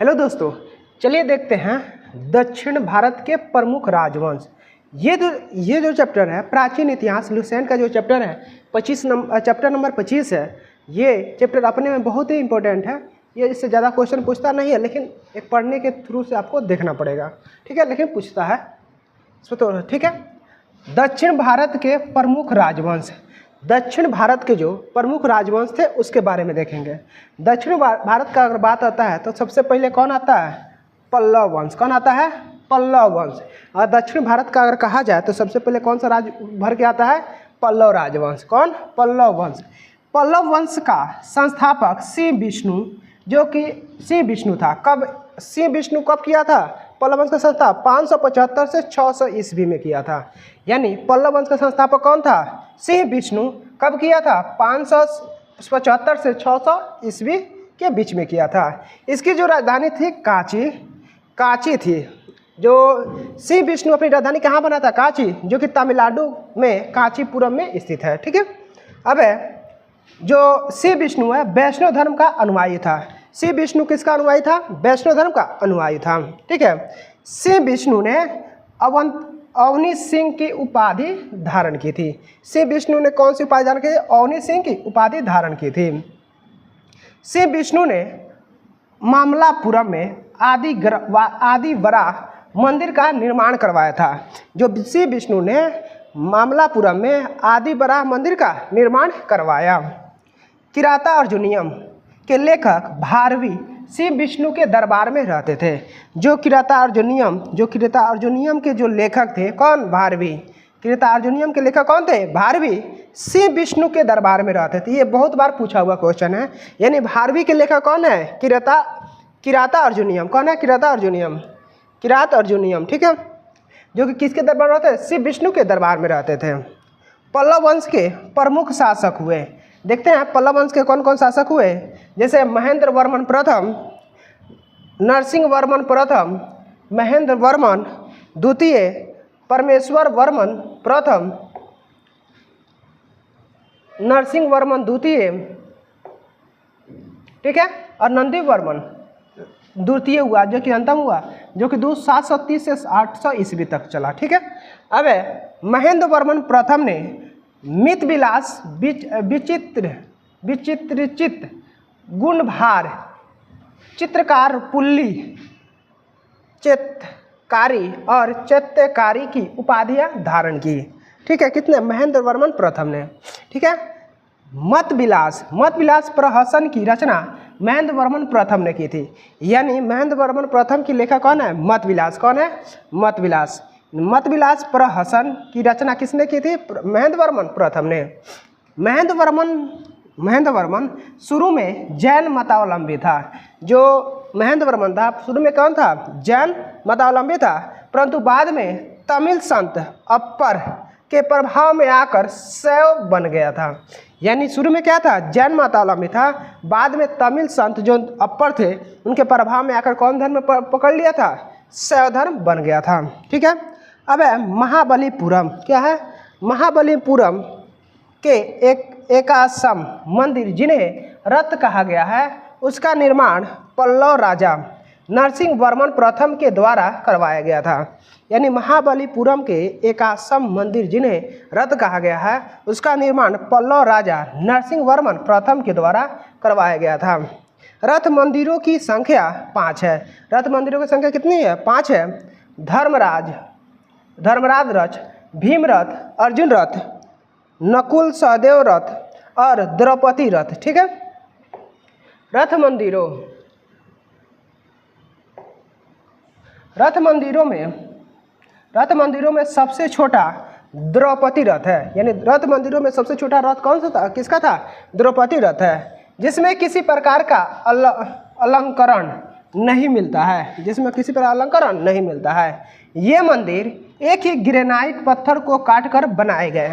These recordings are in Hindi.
हेलो दोस्तों, चलिए देखते हैं दक्षिण भारत के प्रमुख राजवंश। ये जो चैप्टर है प्राचीन इतिहास लुसेंट का जो चैप्टर है चैप्टर नंबर 25 है। ये चैप्टर अपने में बहुत ही इंपॉर्टेंट है। ये इससे ज़्यादा क्वेश्चन पूछता नहीं है, लेकिन एक पढ़ने के थ्रू से आपको देखना पड़ेगा, ठीक है। लेकिन पूछता है तो ठीक है। दक्षिण भारत के प्रमुख राजवंश, दक्षिण भारत के जो प्रमुख राजवंश थे उसके बारे में देखेंगे। दक्षिण भारत का अगर बात आता है तो सबसे पहले कौन आता है? पल्लव वंश। कौन आता है? पल्लव वंश। और दक्षिण भारत का अगर कहा जाए तो सबसे पहले कौन सा राज भर के आता है? पल्लव राजवंश। कौन? पल्लव वंश। पल्लव वंश का संस्थापक सिंह विष्णु, जो कि सिंह विष्णु था। कब सिंह विष्णु कब किया था? पल्लव वंश का संस्थापक 575 से 600 ईस्वी में किया था। यानी पल्लव वंश का संस्थापक कौन था? सिंह विष्णु। कब किया था? 575 से 600 ईस्वी के बीच में किया था। इसकी जो राजधानी थी कांची थी। जो सिंह विष्णु अपनी राजधानी कहाँ बना था? कांची, जो कि तमिलनाडु में कांचीपुरम में स्थित है, ठीक है। अब जो सिंह विष्णु है वैष्णव धर्म का अनुयायी था। सिंह विष्णु किसका अनुयायी था? वैष्णव धर्म का अनुयायी था, ठीक है। सिंह विष्णु ने अवनी सिंह की उपाधि धारण की थी। सिंह विष्णु ने कौन सी उपाधि धारण की थी? अवनी सिंह की उपाधि धारण की थी। सिंह विष्णु ने मामलापुरम में आदि वराह मंदिर का निर्माण करवाया था। जो सिंह विष्णु ने मामलापुरम में आदि वराह मंदिर का निर्माण करवाया। किराता अर्जुनियम के लेखक भारवी सिंह विष्णु के दरबार में रहते थे। जो किराता अर्जुनियम के जो लेखक थे कौन? भारवी। किराता अर्जुनियम के लेखक कौन थे? भारवी सिंह विष्णु के दरबार में रहते थे। ये बहुत बार पूछा हुआ क्वेश्चन है। यानी भारवी के लेखक कौन है? किराता अर्जुनियम। कौन है? किरात अर्जुनियम, ठीक है। जो कि किसके दरबार में रहते थे? शिव विष्णु के दरबार में रहते थे। पल्लव वंश के प्रमुख शासक हुए। देखते हैं पल्लव वंश के कौन कौन शासक हुए। जैसे महेंद्र वर्मन प्रथम, नरसिंह वर्मन प्रथम, महेंद्र वर्मन द्वितीय, परमेश्वर वर्मन प्रथम, नरसिंह वर्मन द्वितीय, ठीक है। और नंदी वर्मन द्वितीय हुआ, जो कि अंतम हुआ, जो कि 730 से 800 ईस्वी तक चला, ठीक है। अब महेंद्र वर्मन प्रथम ने मित विलास, विचित्रचित, गुणभार, चित्रकार, पुल्ली, चित्रकारी और चैत्यकारी की उपाधियां धारण की, ठीक है। कितने? महेंद्र वर्मन प्रथम ने, ठीक है। मत विलास प्रहसन की रचना महेंद्र वर्मन प्रथम ने की थी। यानी महेंद्र वर्मन प्रथम की लेखक कौन है? मत विलास। कौन है? मत विलास प्रहसन की रचना किसने की थी? महेंद्र वर्मन प्रथम ने। महेंद्र वर्मन शुरू में जैन मतावलंबी था। जो महेंद्र वर्मन था शुरू में कौन था? जैन मतावलंबी था, परंतु बाद में तमिल संत अप्पर के प्रभाव में आकर शैव बन गया था। यानी शुरू में क्या था? जैन मतावलंबी था, बाद में तमिल संत जो अप्पर थे उनके प्रभाव में आकर कौन धर्म पकड़ लिया था? शैव धर्म बन गया था, ठीक है। अब महाबलीपुरम क्या है? महाबलीपुरम के एकाश्म मंदिर जिन्हें रथ कहा गया है, उसका निर्माण पल्लव राजा नरसिंह वर्मन प्रथम के द्वारा करवाया गया था। यानी महाबलीपुरम के एकाश्म मंदिर जिन्हें रथ कहा गया है, उसका निर्माण पल्लव राजा नरसिंह वर्मन प्रथम के द्वारा करवाया गया था। रथ मंदिरों की संख्या 5 है। रथ मंदिरों की संख्या कितनी है? 5 है। धर्मराज रथ, भीम रथ, अर्जुन रथ, नकुल सहदेव रथ और द्रौपदी रथ, ठीक है। रथ मंदिरों में सबसे छोटा द्रौपदी रथ है। यानी रथ मंदिरों में सबसे छोटा रथ कौन सा था? किसका था? द्रौपदी रथ है, जिसमें किसी प्रकार का अलंकरण नहीं मिलता है। ये मंदिर एक ही ग्रेनाइट पत्थर को काटकर बनाए गए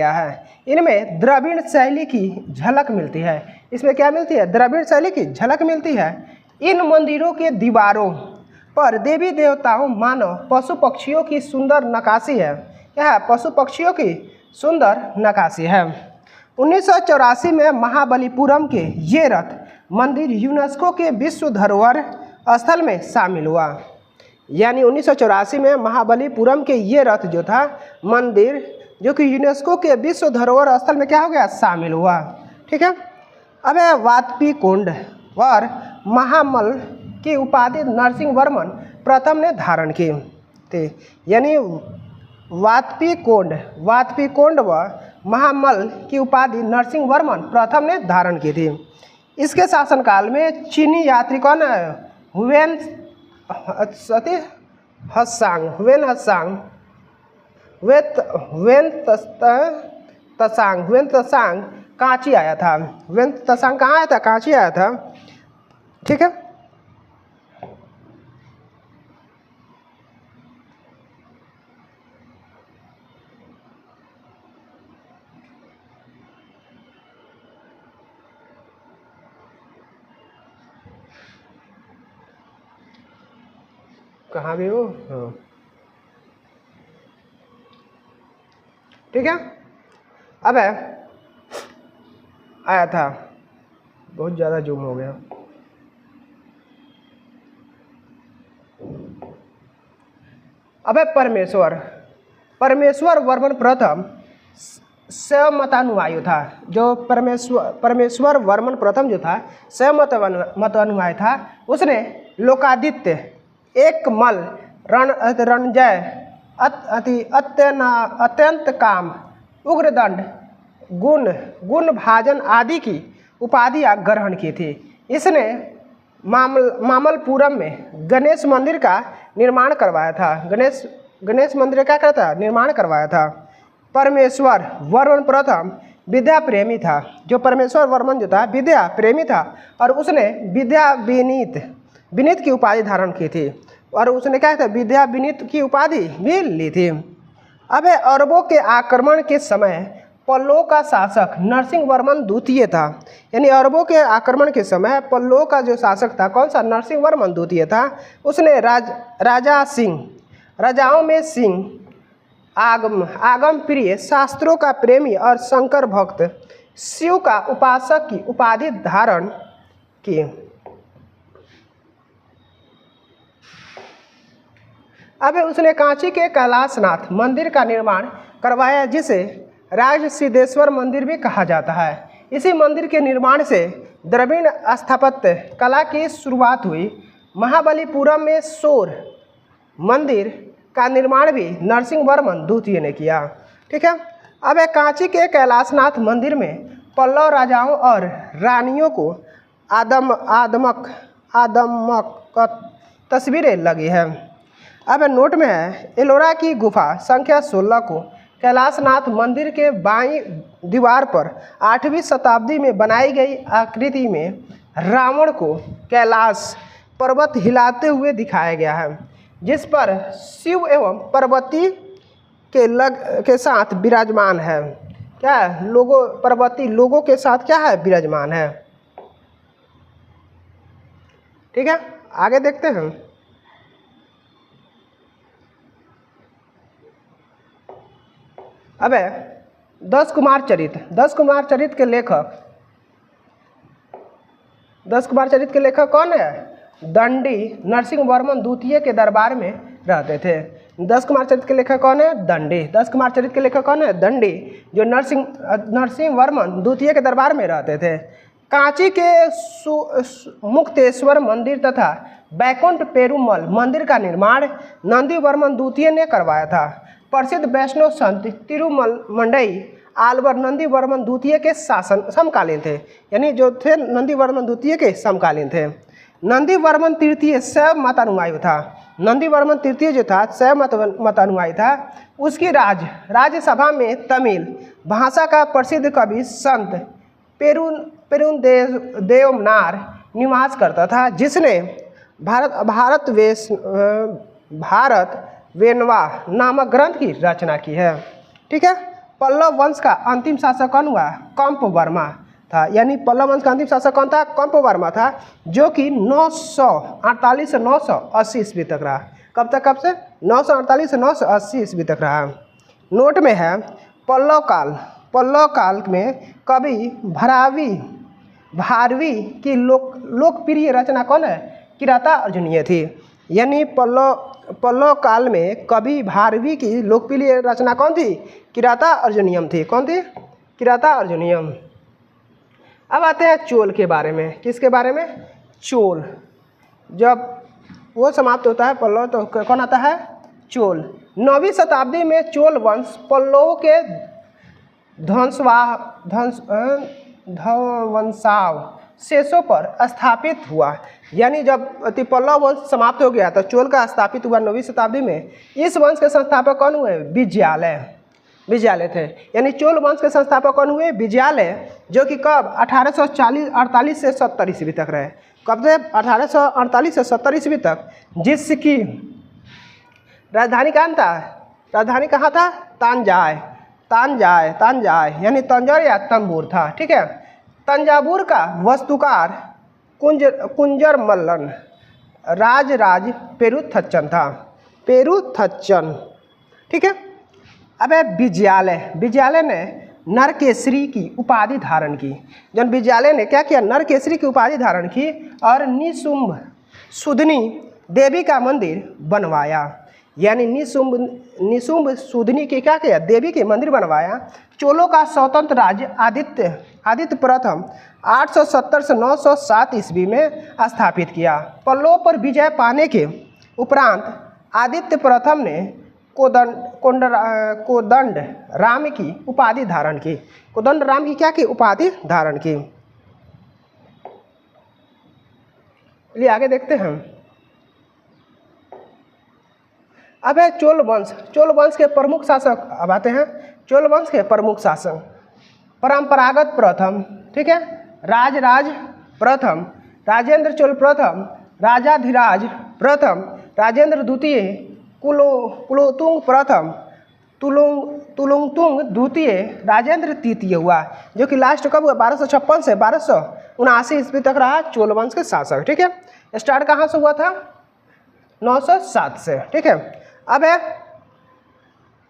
हैं। इनमें द्रविड़ शैली की झलक मिलती है। इसमें क्या मिलती है? द्रविड़ शैली की झलक मिलती है। इन मंदिरों के दीवारों पर देवी देवताओं, मानव, पशु पक्षियों की सुंदर नक्काशी है। क्या है? पशु पक्षियों की सुंदर नक्काशी है। 1984 में महाबलीपुरम के ये रथ मंदिर यूनेस्को के विश्व धरोहर स्थल में शामिल हुआ। यानी 1984 में महाबलीपुरम के ये रथ जो था मंदिर, जो कि यूनेस्को के विश्व धरोहर स्थल में क्या हो गया, शामिल हुआ। ठीक है। अब है वातपी कुंड और महामल की उपाधि नरसिंह वर्मन प्रथम ने धारण की थी। यानी वातपी कुंड व महामल की उपाधि नरसिंह वर्मन प्रथम ने धारण की थी। इसके शासनकाल में चीनी यात्री कौन है, हुएन त्सांग कांची आया था। हुएन त्सांग कहाँ आया था, कांची आया था। ठीक है। कहाँ भी हो, हाँ। ठीक है। अब है आया था, बहुत ज़्यादा जूम हो गया। अब है परमेश्वर वर्मन प्रथम शैव मतानुयायी था। जो परमेश्वर वर्मन प्रथम जो था शैव मतानुयायी था, उसने लोकादित्य, एकमल, रणजय, अत्यंत काम, उग्रदंड, गुण भाजन आदि की उपाधियां ग्रहण की थी। इसने मामलपुरम में गणेश मंदिर का निर्माण करवाया था। गणेश मंदिर का था, निर्माण करवाया था। परमेश्वर वर्मन प्रथम विद्या प्रेमी था। जो परमेश्वर वर्मन जो था विद्या प्रेमी था और उसने विद्या विनीत की उपाधि धारण की थी और उसने क्या था, विद्या विनीत की उपाधि भी ली थी। अब अरबों के आक्रमण के समय पल्लव का शासक नरसिंह वर्मन द्वितीय था। यानी अरबों के आक्रमण के समय पल्लव का जो शासक था कौन सा, नरसिंह वर्मन द्वितीय था। उसने राजाओं में सिंह, आगम प्रिय, शास्त्रों का प्रेमी और शंकर भक्त, शिव का उपासक की उपाधि धारण की। अब उसने कांची के कैलाशनाथ मंदिर का निर्माण करवाया, जिसे राज सिद्धेश्वर मंदिर भी कहा जाता है। इसी मंदिर के निर्माण से द्रविड़ स्थापत्य कला की शुरुआत हुई। महाबलीपुरम में शोर मंदिर का निर्माण भी नरसिंह वर्मन द्वितीय ने किया। ठीक है। अब कांची के कैलाशनाथ मंदिर में पल्लव राजाओं और रानियों को आदमक तस्वीरें लगी है। अब नोट में है, एलोरा की गुफा संख्या 16 को कैलाशनाथ मंदिर के बाईं दीवार पर 8वीं शताब्दी में बनाई गई आकृति में रावण को कैलाश पर्वत हिलाते हुए दिखाया गया है, जिस पर शिव एवं पार्वती के साथ विराजमान है। क्या है, पार्वती लोगों के साथ क्या है, विराजमान है। ठीक है, आगे देखते हैं। अब 10 कुमार चरित के लेखक कौन है, दंडी नरसिंह वर्मन द्वितीय के दरबार में रहते थे। 10 कुमार चरित के लेखक कौन है, दंडी। 10 कुमार चरित के लेखक कौन है, दंडी, जो नरसिंह वर्मन द्वितीय के दरबार में रहते थे। कांची के मुक्तेश्वर मंदिर तथा बैकुंठ पेरुमल मंदिर का निर्माण नंदी वर्मन द्वितीय ने करवाया था। प्रसिद्ध वैष्णव संत तिरुमंडई आलवर नंदी वर्मन द्वितीय के शासन समकालीन थे। यानी जो थे नंदी वर्मन द्वितीय के समकालीन थे। नंदी वर्मन तृतीय शैव मतानुयायी था। नंदी वर्मन तृतीय जो था शैव मतानुयायी था। उसकी राज्यसभा में तमिल भाषा का प्रसिद्ध कवि संत पेरुदेवनार निवास करता था, जिसने भारत वेनवा नामक ग्रंथ की रचना की है। ठीक है। पल्लव वंश का अंतिम शासक कौन हुआ, कंप वर्मा था। यानी पल्लव वंश का अंतिम शासक कौन था, कंप वर्मा था, जो कि 948 से 980 ईस्वी तक रहा। कब से 948 से 980 ईस्वी तक रहा। नोट में है, पल्लव काल में कवि भारवी की लोकप्रिय रचना कौन है? किराता अर्जुनीय थी। यानी पल्लव काल में कवि भारवी की लोकप्रिय रचना कौन थी? किराता अर्जुनियम थी। कौन थी? किराता अर्जुनियम। अब आते हैं चोल के बारे में। किसके बारे में? चोल। जब वो समाप्त होता है पल्लव तो कौन आता है? चोल। 9वीं शताब्दी में चोल वंश पल्लवों के ध्वंसावशेषों पर स्थापित हुआ। यानी जब पल्लव वंश समाप्त हो गया तो चोल का स्थापित हुआ 9वीं शताब्दी में। इस वंश के संस्थापक कौन हुए? विजयालय थे। यानी चोल वंश के संस्थापक कौन हुए? विजयालय, जो कि कब? 1848 से 70 ईस्वी तक रहे। कब से? 1848 से 70 ईस्वी तक, जिसकी राजधानी कहाँ था? राजधानी कहाँ था? तांजाय यानी तंजौर या तंबूर था। ठीक है। तंजावुर का वास्तुकार कुंजर मल्लन राज पेरुथच्चन था। ठीक है। अब है विजयालय ने नरकेसरी की उपाधि धारण की। जब विजयालय ने क्या किया? नरकेसरी की उपाधि धारण की और निशुंभ सुधनी देवी का मंदिर बनवाया। यानी निशुंभ सुधनी की क्या किया? देवी के मंदिर बनवाया। चोलों का स्वतंत्र राज्य आदित्य प्रथम 870 से 907 ईस्वी में स्थापित किया। पल्लवों पर विजय पाने के उपरांत आदित्य प्रथम ने कोदंड राम की उपाधि धारण की। कोदंड राम की क्या की? उपाधि धारण की। चलिए आगे देखते हैं। अब है चोल वंश के प्रमुख शासक। अब आते हैं चोल वंश के प्रमुख शासक। परंपरागत प्रथम, ठीक है, राजराज प्रथम, राजेंद्र चोल प्रथम, राजाधिराज प्रथम, राजेंद्र द्वितीय, कुलोत्तुंग प्रथम, तुलुंगतुंग द्वितीय, राजेंद्र तृतीय हुआ, जो कि लास्ट कब हुआ? 1256 से 1279 ईस्वी तक रहा चोल वंश के शासक। ठीक है। स्टार्ट कहाँ से हुआ था? 907 से। ठीक है। अब है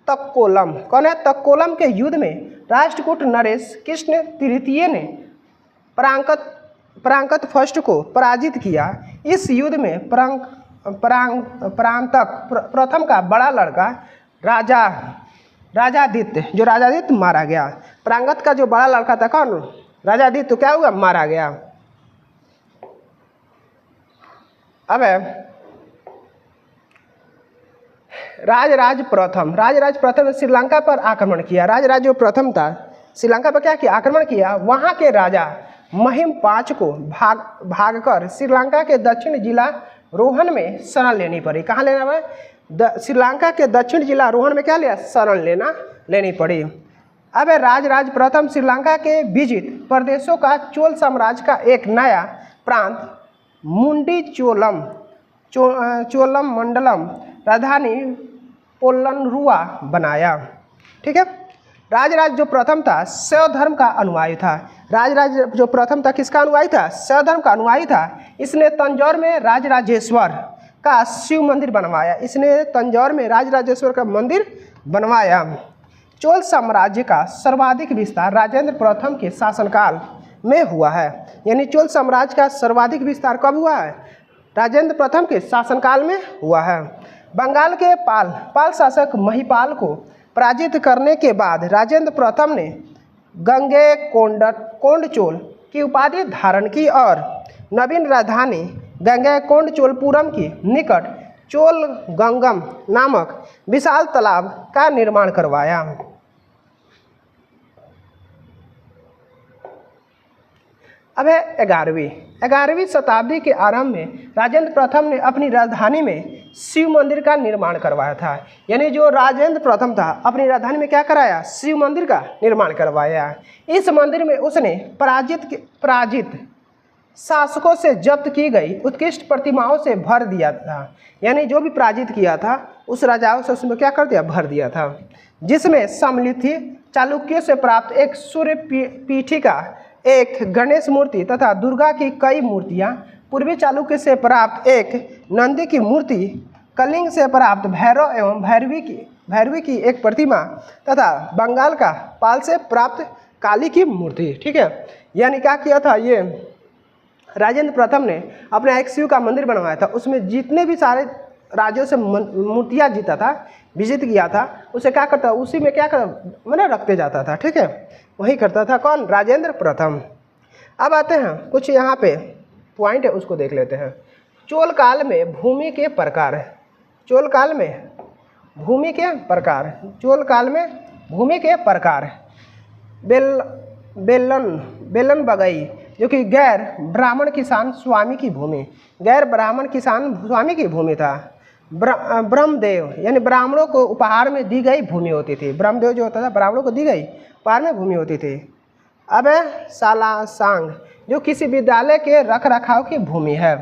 तक्कोलम। कौन है? तक्कोलम के युद्ध में राष्ट्रकूट नरेश कृष्ण तृतीय ने परांकत फर्स्ट को पराजित किया। इस युद्ध में परांतक प्रथम का बड़ा लड़का राजादित्य, जो राजादित्य मारा गया। परांगत का जो बड़ा लड़का था कौन? राजादित्य, तो क्या हुआ? मारा गया। अब है राजराज प्रथम ने श्रीलंका पर आक्रमण किया। राजराज जो प्रथम था श्रीलंका पर क्या किया? आक्रमण किया। वहाँ के राजा महिम पाँच को भागकर श्रीलंका के दक्षिण जिला रोहन में शरण लेनी पड़ी। कहाँ लेना पड़ा? श्रीलंका के दक्षिण जिला रोहन में क्या लिया? शरण लेनी पड़ी। अब राजराज प्रथम श्रीलंका के विजित प्रदेशों का चोल साम्राज्य का एक नया प्रांत मुंडी चोलम मंडलम राजधानी पोलनरुआ बनाया। ठीक है। राजराज जो प्रथम था शैव धर्म का अनुयायी था। राजराज जो प्रथम था किसका अनुयायी था? शैव धर्म का अनुयायी था। इसने तंजौर में राजराजेश्वर का शिव मंदिर बनवाया। चोल साम्राज्य का सर्वाधिक विस्तार राजेंद्र प्रथम के शासनकाल में हुआ है। यानी चोल साम्राज्य का सर्वाधिक विस्तार कब हुआ है? राजेंद्र प्रथम के शासनकाल में हुआ है। बंगाल के पाल शासक महिपाल को पराजित करने के बाद राजेंद्र प्रथम ने गंगैकोंडचोल की उपाधि धारण की और नवीन राजधानी गंगैकोंडचोलपुरम के निकट चोलगंगम नामक विशाल तालाब का निर्माण करवाया। अब है 11वीं शताब्दी के आरंभ में राजेंद्र प्रथम ने अपनी राजधानी में शिव मंदिर का निर्माण करवाया था। यानी जो राजेंद्र प्रथम था अपनी राजधानी में क्या कराया? शिव मंदिर का निर्माण करवाया। इस मंदिर में उसने पराजित शासकों से जब्त की गई उत्कृष्ट प्रतिमाओं से भर दिया था। यानी जो भी पराजित किया था उस राजाओं से उसमें क्या कर दिया? भर दिया था। जिसमें सम्मिलित थी चालुक्यों से प्राप्त एक सूर्य पीठिका, एक गणेश मूर्ति तथा दुर्गा की कई मूर्तियाँ, पूर्वी चालुक्य से प्राप्त एक नंदी की मूर्ति, कलिंग से प्राप्त भैरव एवं भैरवी की एक प्रतिमा तथा बंगाल का पाल से प्राप्त काली की मूर्ति, ठीक है। यानी क्या किया था, ये राजेंद्र प्रथम ने अपने एक शिव का मंदिर बनवाया था, उसमें जितने भी सारे राज्यों से मूर्तियाँ जीता था, विजित किया था, उसे क्या करता, उसी में क्या कर मतलब रखते जाता था, ठीक है। वही करता था कौन, राजेंद्र प्रथम। अब आते हैं कुछ यहाँ पे पॉइंट है, उसको देख लेते हैं। चोल काल में भूमि के प्रकार, चोल काल में भूमि के प्रकार, चोल काल में भूमि के प्रकार। बेलन बगई जो कि गैर ब्राह्मण किसान स्वामी की भूमि, गैर ब्राह्मण किसान स्वामी की भूमि था। ब्रह्मदेव यानी ब्राह्मणों को उपहार में दी गई भूमि होती थी, ब्रह्मदेव जो होता था ब्राह्मणों को दी गई उपहार में भूमि होती थी। अब है सालासांग जो किसी विद्यालय के रख रखाव की भूमि है।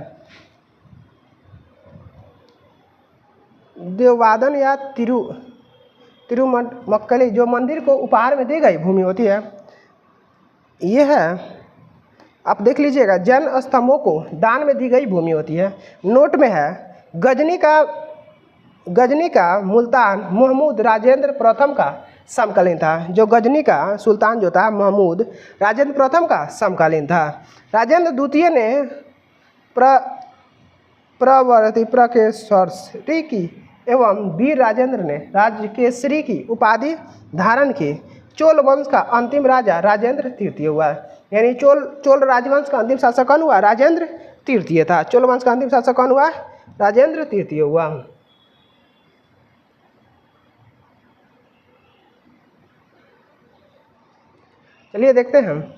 देववादन या तिरुमक्कली जो मंदिर को उपहार में दी गई भूमि होती है। यह है, आप देख लीजिएगा, जैन स्तंभों को दान में दी गई भूमि होती है। नोट में है गजनी का मुल्तान महमूद राजेंद्र प्रथम का समकालीन था। जो गजनी का सुल्तान जो था महमूद राजेंद्र प्रथम का समकालीन था। राजेंद्र द्वितीय ने प्रकेशरी की एवं वीर राजेंद्र ने राजकेसरी की उपाधि धारण की। चोल वंश का अंतिम राजा राजेंद्र तृतीय हुआ, यानी चोल राजवंश का अंतिम शासक कौन हुआ, राजेंद्र तृतीय था। चोल वंश का अंतिम शासक कौन हुआ, राजेंद्र तृतीय हुआ। चलिए देखते हैं,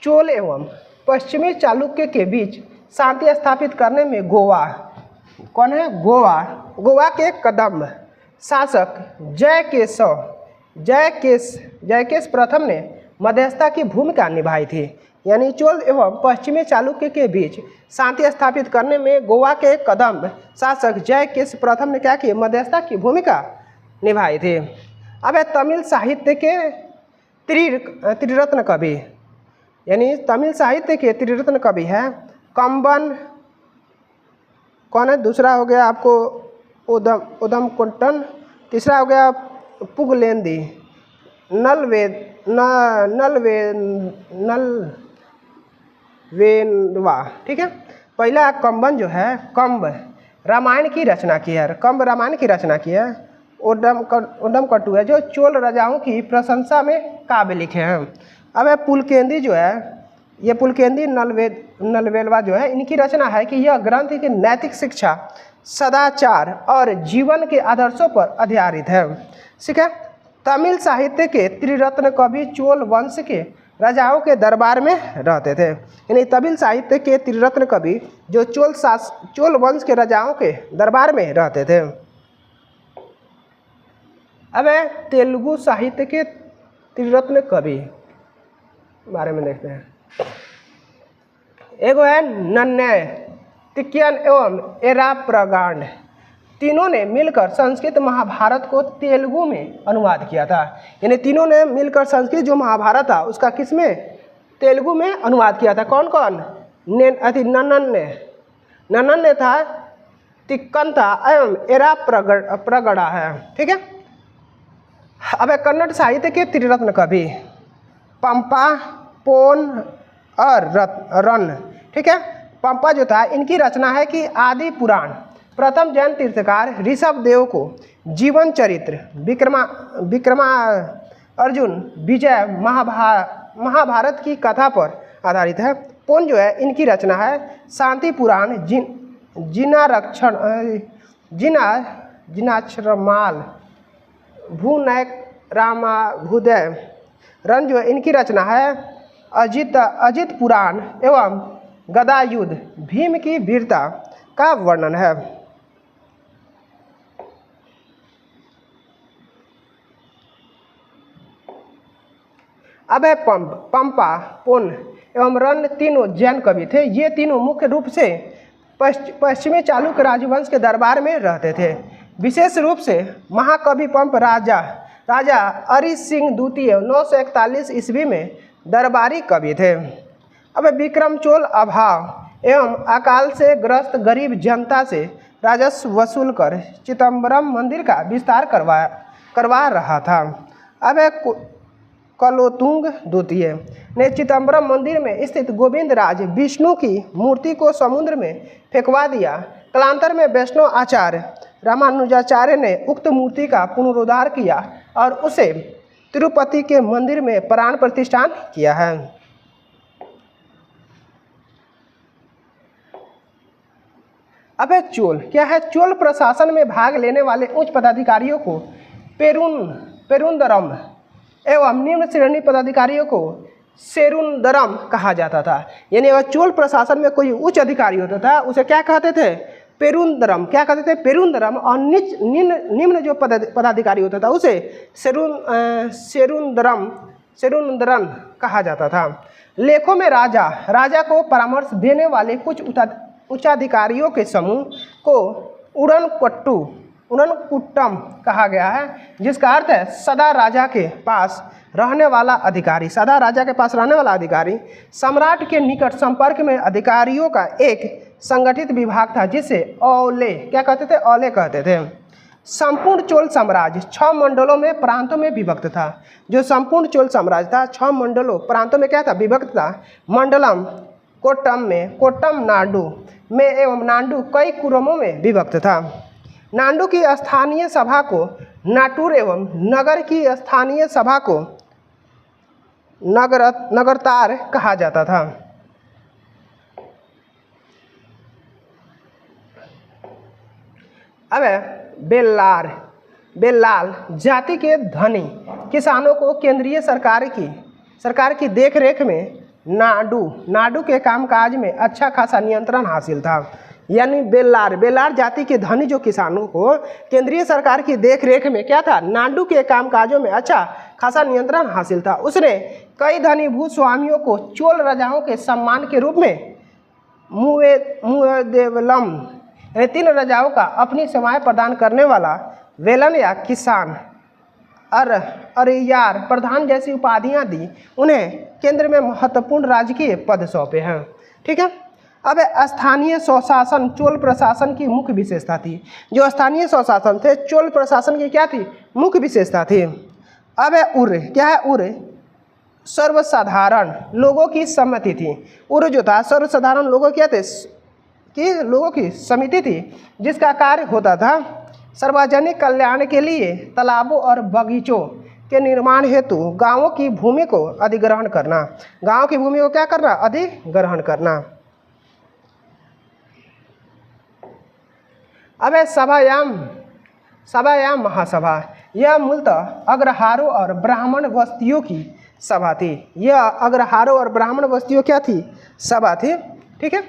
चोल एवं पश्चिमी चालुक्य के बीच शांति स्थापित करने में गोवा कौन है, गोवा के कदम्ब शासक जयकेश प्रथम ने मध्यस्थता की भूमिका निभाई थी। यानी चोल एवं पश्चिमी चालुक्य के बीच शांति स्थापित करने में गोवा के कदम्ब शासक जयकेश प्रथम ने क्या की, मध्यस्थता की भूमिका निभाई थी। अब है तमिल साहित्य के त्रिरत्न कवि, यानी तमिल साहित्य के त्रिरत्न कवि है कंबन कौन है, दूसरा हो गया आपको उदम कुंटन, तीसरा हो गया पुगलेंदी, नलवेनवा, ठीक है। पहला कंबन जो है, कंब रामायण की रचना की है, कंब रामायण की रचना की है। उडम कट्टू है जो चोल राजाओं की प्रशंसा में काव्य लिखे हैं। अब है पुलकेंदी जो है, ये पुलकेंदी नलवेलवा जो है, इनकी रचना है कि यह ग्रंथ की नैतिक शिक्षा, सदाचार और जीवन के आदर्शों पर आधारित है, ठीक है। तमिल साहित्य के त्रिरत्न कवि चोल वंश के राजाओं के दरबार में रहते थे, यानी तमिल साहित्य के त्रिरत्न कवि जो चोल वंश के राजाओं के दरबार में रहते थे। अब है तेलुगु साहित्य के त्रिरत्न कवि बारे में देखते हैं। एगो है नन्नय, तिक्यन एवं एराप्रगांड, तीनों ने मिलकर संस्कृत महाभारत को तेलुगु में अनुवाद किया था। यानी तीनों ने मिलकर संस्कृत जो महाभारत था उसका किस में, तेलुगु में अनुवाद किया था। कौन कौन, नन्नन ने था, तिक्कन था एवं एराप्रगड़ा है, ठीक है। अब कन्नड़ साहित्य के त्रिरत्न कवि पंपा, पोन और रन, ठीक है। पंपा जो था, इनकी रचना है कि आदि पुराण, प्रथम जैन तीर्थकार ऋषभ देव को जीवन चरित्र, विक्रमा अर्जुन विजय महाभारत की कथा पर आधारित है। पोन जो है, इनकी रचना है शांति पुराण, जिनाक्षरमाल, भूनैक रामाभुदय। रन जो है, इनकी रचना है अजित पुराण एवं गदा युद्ध, भीम की वीरता का वर्णन है। अब है पंपा, पोन एवं रन तीनों जैन कवि थे। ये तीनों मुख्य रूप से पश्चिमी चालुक्य राजवंश के दरबार में रहते थे। विशेष रूप से महाकवि पंप राजा अरि सिंह द्वितीय 941 ईस्वी में दरबारी कवि थे। अब विक्रम चोल अभाव एवं अकाल से ग्रस्त गरीब जनता से राजस्व वसूल कर चिदम्बरम मंदिर का विस्तार करवा रहा था। अब कलोतुंग द्वितीय ने चिदम्बरम मंदिर में स्थित गोविंद राज विष्णु की मूर्ति को समुद्र में फेंकवा दिया। कालांतर में वैष्णव आचार्य रामानुजाचार्य ने उक्त मूर्ति का पुनरुद्धार किया और उसे तिरुपति के मंदिर में प्राण प्रतिष्ठान किया है। अब है चोल। क्या है? चोल प्रशासन में भाग लेने वाले उच्च पदाधिकारियों को पेरुंदरम एवं निम्न श्रेणी पदाधिकारियों को सेरुंदरम कहा जाता था। यानी अगर चोल प्रशासन में कोई उच्च अधिकारी होता था उसे क्या कहते थे? पेरुंदरम। क्या कहते थे? पेरुंदरम। और निम्न जो पदाधिकारी होता था उसे सेरुंदरन कहा जाता था। लेखों में राजा को परामर्श देने वाले कुछ उच्चाधिकारियों के समूह को उड़नकुट्टम कहा गया है, जिसका अर्थ है सदा राजा के पास रहने वाला अधिकारी। सदा राजा के पास रहने वाला अधिकारी सम्राट के निकट संपर्क में अधिकारियों का एक संगठित विभाग था, जिसे औले क्या कहते थे? औले कहते थे। संपूर्ण चोल साम्राज्य 6 मंडलों में प्रांतों में विभक्त था। जो संपूर्ण चोल साम्राज्य था 6 मंडलों प्रांतों में क्या था? विभक्त था। मंडलम कोट्टम नाडु में एवं नाडु कई कुरमों में विभक्त था। नाडु की स्थानीय सभा को नाटुर एवं नगर की स्थानीय सभा को नगरतार कहा जाता था। अब बेल्लाल जाति के धनी किसानों को केंद्रीय सरकार की देखरेख में नाडु के कामकाज में अच्छा खासा नियंत्रण हासिल था। यानी बेल्लार जाति के धनी जो किसानों को केंद्रीय सरकार की देखरेख में क्या था? नाडु के कामकाजों में अच्छा खासा नियंत्रण हासिल था। उसने कई धनी भूस्वामियों को चोल राजाओं के सम्मान के रूप में मुवेदेवलम यानी 3 राजाओं का अपनी सेवाएं प्रदान करने वाला वेलन या किसान अरियार प्रधान जैसी उपाधियां दी। उन्हें केंद्र में महत्वपूर्ण राजकीय पद सौंपे हैं। ठीक है। अब स्थानीय स्वशासन चोल प्रशासन की मुख्य विशेषता थी। जो स्थानीय स्वशासन थे चोल प्रशासन की क्या थी? मुख्य विशेषता थी। अब उर। क्या है उर? सर्वसाधारण लोगों की सम्मति थी। उर जो था सर्वसाधारण लोगों क्या थे? कि लोगों की समिति थी, जिसका कार्य होता था सार्वजनिक कल्याण के लिए तालाबों और बगीचों के निर्माण हेतु गांवों की भूमि को अधिग्रहण करना। गांव की भूमि को क्या करना? अधिग्रहण करना। अब है सभायाम महासभा। यह मूलतः अग्रहारों और ब्राह्मण बस्तियों की सभा थी। यह अग्रहारों और ब्राह्मण बस्तियों क्या थी? सभा थी। ठीक है।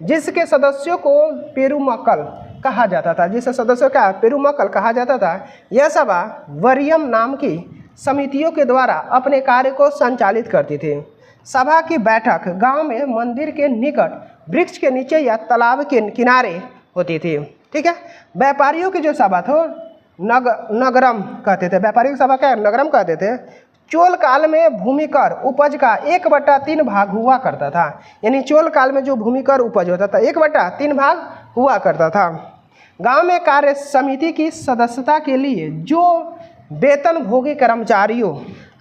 जिसके सदस्यों को पेरुमक्कल कहा जाता था। जिस सदस्यों का पेरुमक्कल कहा जाता था। यह सभा वरियम नाम की समितियों के द्वारा अपने कार्य को संचालित करती थी। सभा की बैठक गांव में मंदिर के निकट वृक्ष के नीचे या तालाब के किनारे होती थी। ठीक है। व्यापारियों की जो सभा थी नगरम कहते थे। व्यापारियों की सभा क्या? नगरम कहते थे। चोल काल में भूमि कर उपज का 1/3 भाग हुआ करता था। यानी चोल काल में जो भूमि कर उपज होता था 1/3 भाग हुआ करता था। गांव में कार्य समिति की सदस्यता के लिए जो वेतन भोगी कर्मचारियों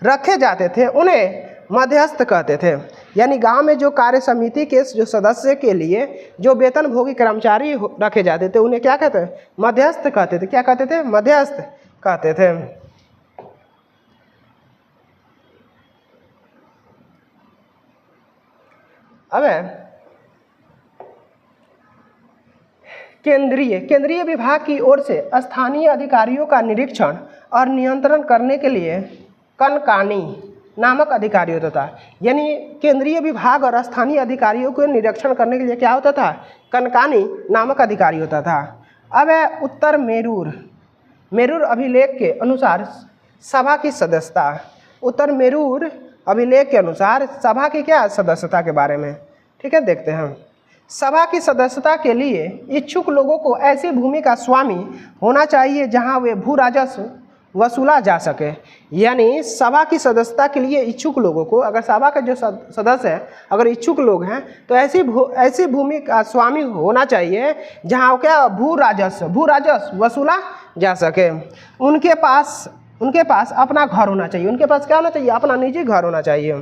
रखे जाते थे उन्हें मध्यस्थ कहते थे। यानी गांव में जो कार्य समिति के जो सदस्य के लिए जो वेतन भोगी कर्मचारी रखे जाते थे उन्हें क्या कहते? मध्यस्थ कहते थे। क्या कहते थे? मध्यस्थ कहते थे। अब केंद्रीय विभाग की ओर से स्थानीय अधिकारियों का निरीक्षण और नियंत्रण करने के लिए कनकानी नामक अधिकारी होता था। यानी केंद्रीय विभाग और स्थानीय अधिकारियों को निरीक्षण करने के लिए क्या होता था? कनकानी नामक अधिकारी होता था। अब उत्तर मेरूर अभिलेख के अनुसार सभा की सदस्यता। उत्तर मेरूर अभिलेख के अनुसार सभा की क्या सदस्यता के बारे में ठीक है देखते हैं। सभा की सदस्यता के लिए इच्छुक लोगों को ऐसी भूमि का स्वामी होना चाहिए जहां वे भू राजस्व वसूला जा सके। यानी सभा की सदस्यता के लिए इच्छुक लोगों को, अगर सभा के जो सदस्य हैं अगर इच्छुक लोग हैं तो ऐसी भूमि का स्वामी होना चाहिए जहां क्या भू राजस्व वसूला जा सके। उनके पास अपना घर होना चाहिए। उनके पास क्या होना चाहिए? अपना निजी घर होना चाहिए।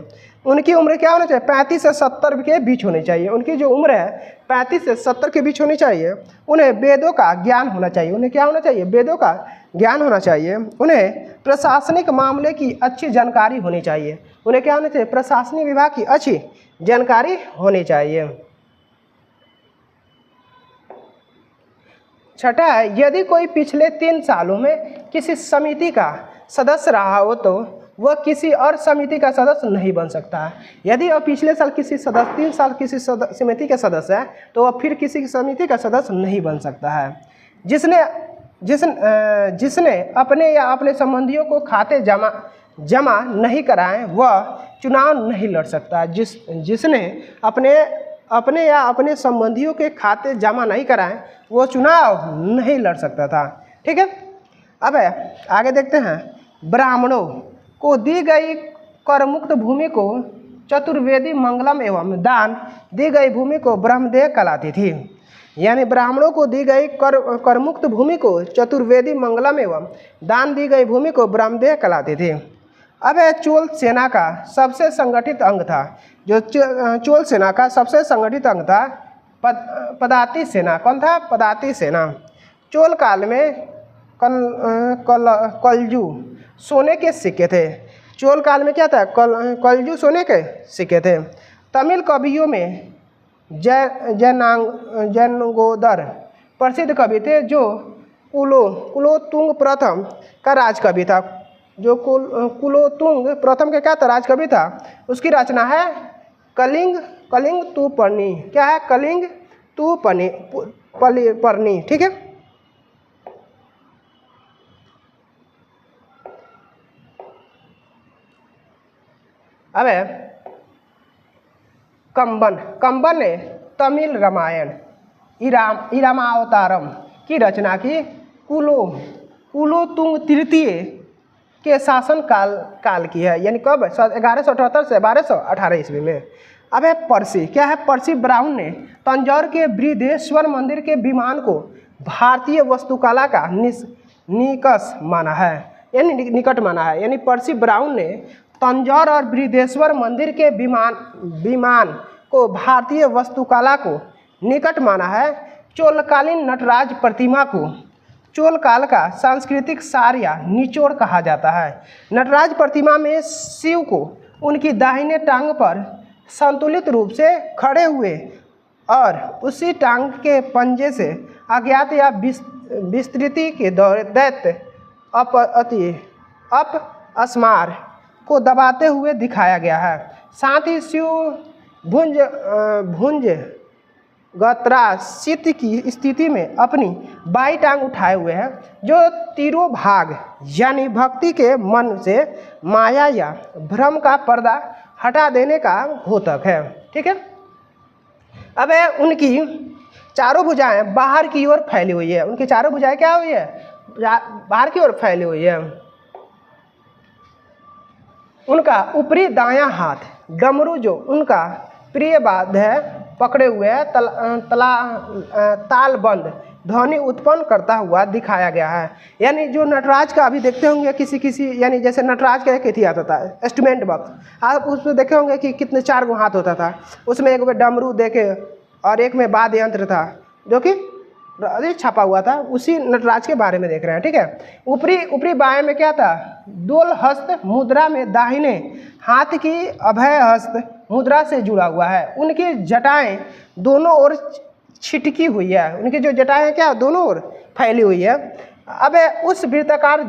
उनकी उम्र क्या होना चाहिए? 35 से 70 के बीच होनी चाहिए। उनकी जो उम्र है 35 से 70 के बीच होनी चाहिए। उन्हें वेदों का ज्ञान होना चाहिए। उन्हें क्या होना चाहिए? वेदों का ज्ञान होना चाहिए। उन्हें प्रशासनिक मामले की अच्छी जानकारी होनी चाहिए। उन्हें क्या होना चाहिए? प्रशासनिक विभाग की अच्छी जानकारी होनी चाहिए। छठा है, यदि कोई पिछले 3 सालों में किसी समिति का सदस्य रहा हो तो वह किसी और समिति का सदस्य नहीं बन सकता है। यदि वह पिछले साल 3 साल किसी समिति का सदस्य है तो वह फिर किसी समिति का सदस्य नहीं बन सकता है। जिसने अपने या अपने संबंधियों को खाते जमा नहीं कराएं वह चुनाव नहीं लड़ सकता। जिसने अपने या अपने संबंधियों के खाते जमा नहीं कराएं वो चुनाव नहीं लड़ सकता था। ठीक है, अब आगे देखते हैं। ब्राह्मणों को दी गई करमुक्त भूमि को चतुर्वेदी मंगलम एवं दान दी गई भूमि को ब्रह्मदेह कहलाती थी। यानी ब्राह्मणों को दी गई करमुक्त भूमि को चतुर्वेदी मंगलम एवं दान दी गई भूमि को ब्रह्मदेह कहलाती थी। अब चोल सेना का सबसे संगठित अंग था। जो चोल सेना का सबसे संगठित अंग था पदाती सेना। कौन था? पदाती सेना। चोल काल में कलजू सोने के सिक्के थे। चोल काल में क्या था? कलजू सोने के सिक्के थे। तमिल कवियों में जैनगोदर प्रसिद्ध कवि थे जो कुलोतुंग प्रथम का राजकवि था। जो कुलोतुंग प्रथम का क्या था? राजकवि था। उसकी रचना है कलिंग तू पर्णी। क्या है? कलिंग तू पर्णी। ठीक है, अब कंबन ने तमिल रामायण इरामावतारम की रचना की। कुलोतुंग तृतीय के शासन काल की है। यानी कब? 1178 से 1218 ईस्वी में। अब पर्सी। क्या है? पर्सी ब्राउन ने तंजौर के बृहदेश्वर मंदिर के विमान को भारतीय वास्तुकला का निकट माना है। यानी पर्सी ब्राउन ने तंजौर और बृहदेश्वर मंदिर के विमान को भारतीय वास्तुकला को निकट माना है। चोलकालीन नटराज प्रतिमा को चोल काल का सांस्कृतिक सार या निचोड़ कहा जाता है। नटराज प्रतिमा में शिव को उनकी दाहिने टांग पर संतुलित रूप से खड़े हुए और उसी टांग के पंजे से अज्ञात या विस्तृति के दैत्य अपस्मार को दबाते हुए दिखाया गया है। साथ ही शिव भुंज गत्रासित की स्थिति में अपनी बाई टांग उठाए हुए हैं, जो तीनों भाग यानी भक्ति के मन से माया या भ्रम का पर्दा हटा देने का घोतक है। ठीक है, अब उनकी चारों भुजाएं बाहर की ओर फैली हुई है। उनकी चारों भुजाएं क्या हुई है? बाहर की ओर फैली हुई है। उनका ऊपरी दायां हाथ डमरू जो उनका प्रिय वाद्य है पकड़े हुए है तालबंद ध्वनि उत्पन्न करता हुआ दिखाया गया है। यानी जो नटराज का अभी देखते होंगे किसी यानी जैसे नटराज का एक एथी आता था इंस्ट्रूमेंट बॉक्स, आप उसमें देखे होंगे कि कितने 4 गो हाथ होता था। उसमें एक में डमरू देके और एक में वाद्य यंत्र था जो कि छपा हुआ था। उसी नटराज के बारे में देख रहे हैं। ठीक है, ऊपरी बाएं में क्या था? दोल हस्त मुद्रा में दाहिने हाथ की अभय हस्त मुद्रा से जुड़ा हुआ है। उनकी जटाएं दोनों ओर छिटकी हुई है। उनकी जो जटाएं हैं क्या? दोनों ओर फैली हुई है। अब उस वृत्ताकार